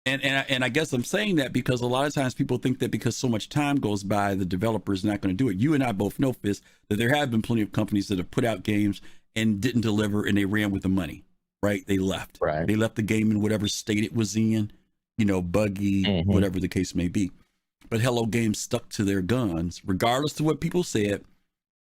And I guess I'm saying that because a lot of times people think that because so much time goes by, the developer is not going to do it. You and I both know, Fist, that there have been plenty of companies that have put out games and didn't deliver, and they ran with the money, right? They left. Right. They left the game in whatever state it was in, buggy, whatever the case may be. But Hello Games stuck to their guns, regardless of what people said.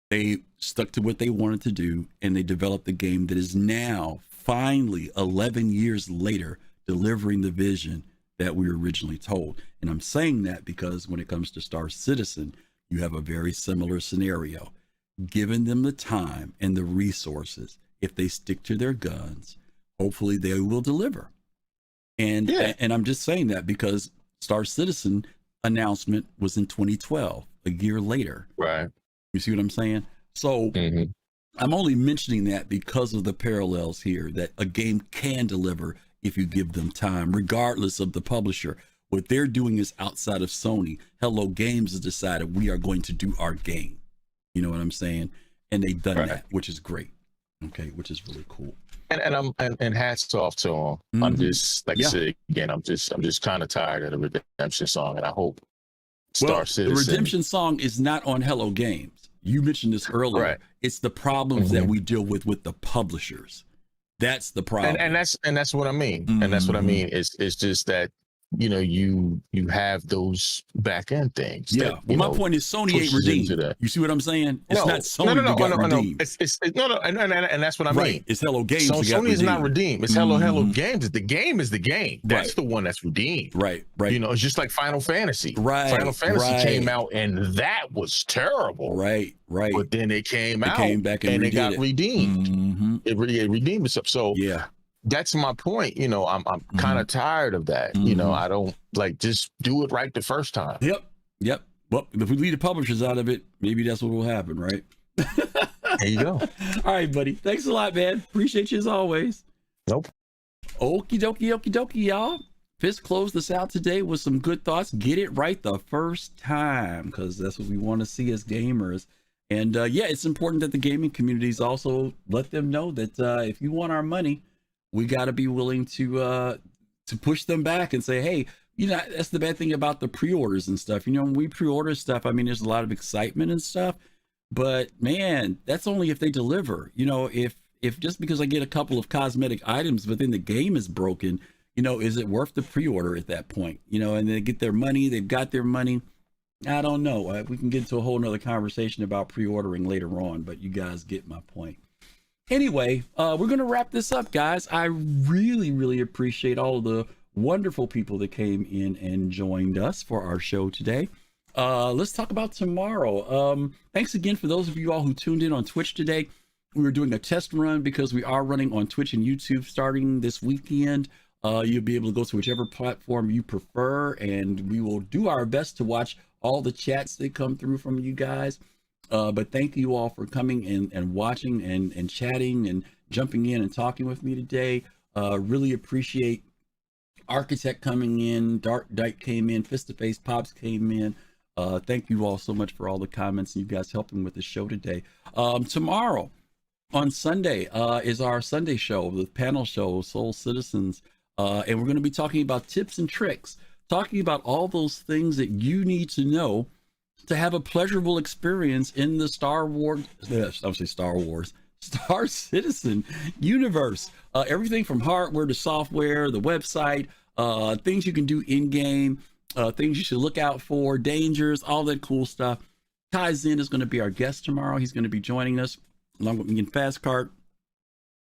They stuck to what they wanted to do, and they developed a game that is now finally 11 years later delivering the vision that we were originally told. And I'm saying that because when it comes to Star Citizen, you have a very similar scenario. Given them the time and the resources, if they stick to their guns, hopefully they will deliver. And I'm just saying that because Star Citizen announcement was in 2012, a year later. Right. You see what I'm saying? So I'm only mentioning that because of the parallels here, that a game can deliver if you give them time, regardless of the publisher. What they're doing is outside of Sony. Hello Games has decided we are going to do our game. You know what I'm saying? And they've done that, which is great. Okay, which is really cool. And hats off to them. I'm just I said again, I'm just kind of tired of the redemption song, and I hope Star Citizen. The redemption song is not on Hello Games. You mentioned this earlier. Right. It's the problems that we deal with the publishers. That's the problem. And that's what I mean. And that's what I mean. It's just that, you have those back end things. Yeah. Well, my point is Sony ain't redeemed. You see what I'm saying? It's not Sony that got redeemed. And that's what I mean. It's Hello Games. So Sony is not redeemed. It's Hello Games. The game is the game. That's the one that's redeemed. Right. It's just like Final Fantasy. Right. Final Fantasy came out and that was terrible. Right. But then it came out came back and it got redeemed. It redeemed itself. So yeah. That's my point. I'm kind of tired of that. I don't just do it right the first time. Yep. Well, if we leave the publishers out of it, maybe that's what will happen, right? There you go. All right, buddy. Thanks a lot, man. Appreciate you as always. Nope. Okie dokie, y'all. Fist closed us out today with some good thoughts. Get it right the first time, because that's what we want to see as gamers. And it's important that the gaming communities also let them know that if you want our money, we got to be willing to push them back and say, hey, that's the bad thing about the pre-orders and stuff. When we pre-order stuff, I mean, there's a lot of excitement and stuff, but man, that's only if they deliver. If just because I get a couple of cosmetic items, but then the game is broken, is it worth the pre-order at that point? And they get their money, they've got their money. I don't know. We can get into a whole nother conversation about pre-ordering later on, but you guys get my point. Anyway, we're going to wrap this up, guys. I really, really appreciate all of the wonderful people that came in and joined us for our show today. Let's talk about tomorrow. Thanks again for those of you all who tuned in on Twitch today. We were doing a test run because we are running on Twitch and YouTube starting this weekend. You'll be able to go to whichever platform you prefer, and we will do our best to watch all the chats that come through from you guys. But thank you all for coming and watching and chatting and jumping in and talking with me today. Really appreciate Architect coming in, Dark Dyke came in, Fist to Face Pops came in. Thank you all so much for all the comments and you guys helping with the show today. Tomorrow on Sunday is our Sunday show, the panel show, Soul Citizens. And we're going to be talking about tips and tricks, talking about all those things that you need to know to have a pleasurable experience in the Star Citizen universe. Everything from hardware to software, the website, things you can do in game, things you should look out for, dangers, all that cool stuff. Kaizen is going to be our guest tomorrow. He's going to be joining us along with me and Fastcart.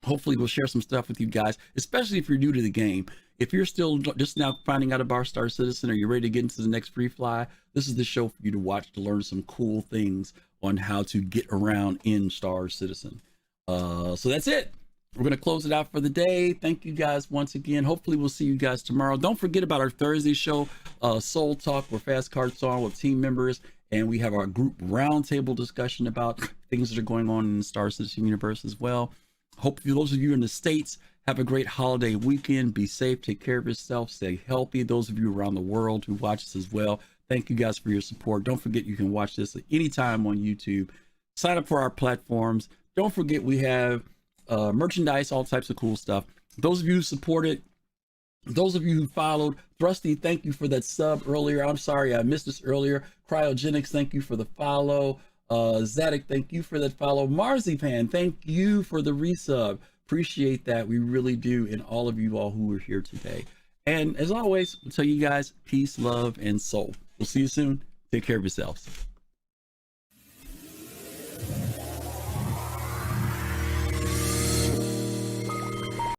Hopefully we'll share some stuff with you guys, especially if you're new to the game. If you're still just now finding out about Star Citizen or you're ready to get into the next free fly, this is the show for you to watch to learn some cool things on how to get around in Star Citizen. So that's it. We're going to close it out for the day. Thank you guys once again. Hopefully we'll see you guys tomorrow. Don't forget about our Thursday show, Soul Talk, where Fastcart's on with team members. And we have our group roundtable discussion about things that are going on in the Star Citizen universe as well. Hopefully those of you in the States have a great holiday weekend. Be safe, take care of yourself, stay healthy. Those of you around the world who watch this as well, thank you guys for your support. Don't forget you can watch this at any time on YouTube. Sign up for our platforms. Don't forget we have merchandise, all types of cool stuff. Those of you who supported, those of you who followed, Thrusty, thank you for that sub earlier. I'm sorry I missed this earlier. Cryogenics, thank you for the follow. Zadik, thank you for that follow. Marzipan, thank you for the resub. Appreciate that. We really do. And all of you all who are here today. And as always, we'll tell you guys peace, love, and soul. We'll see you soon. Take care of yourselves.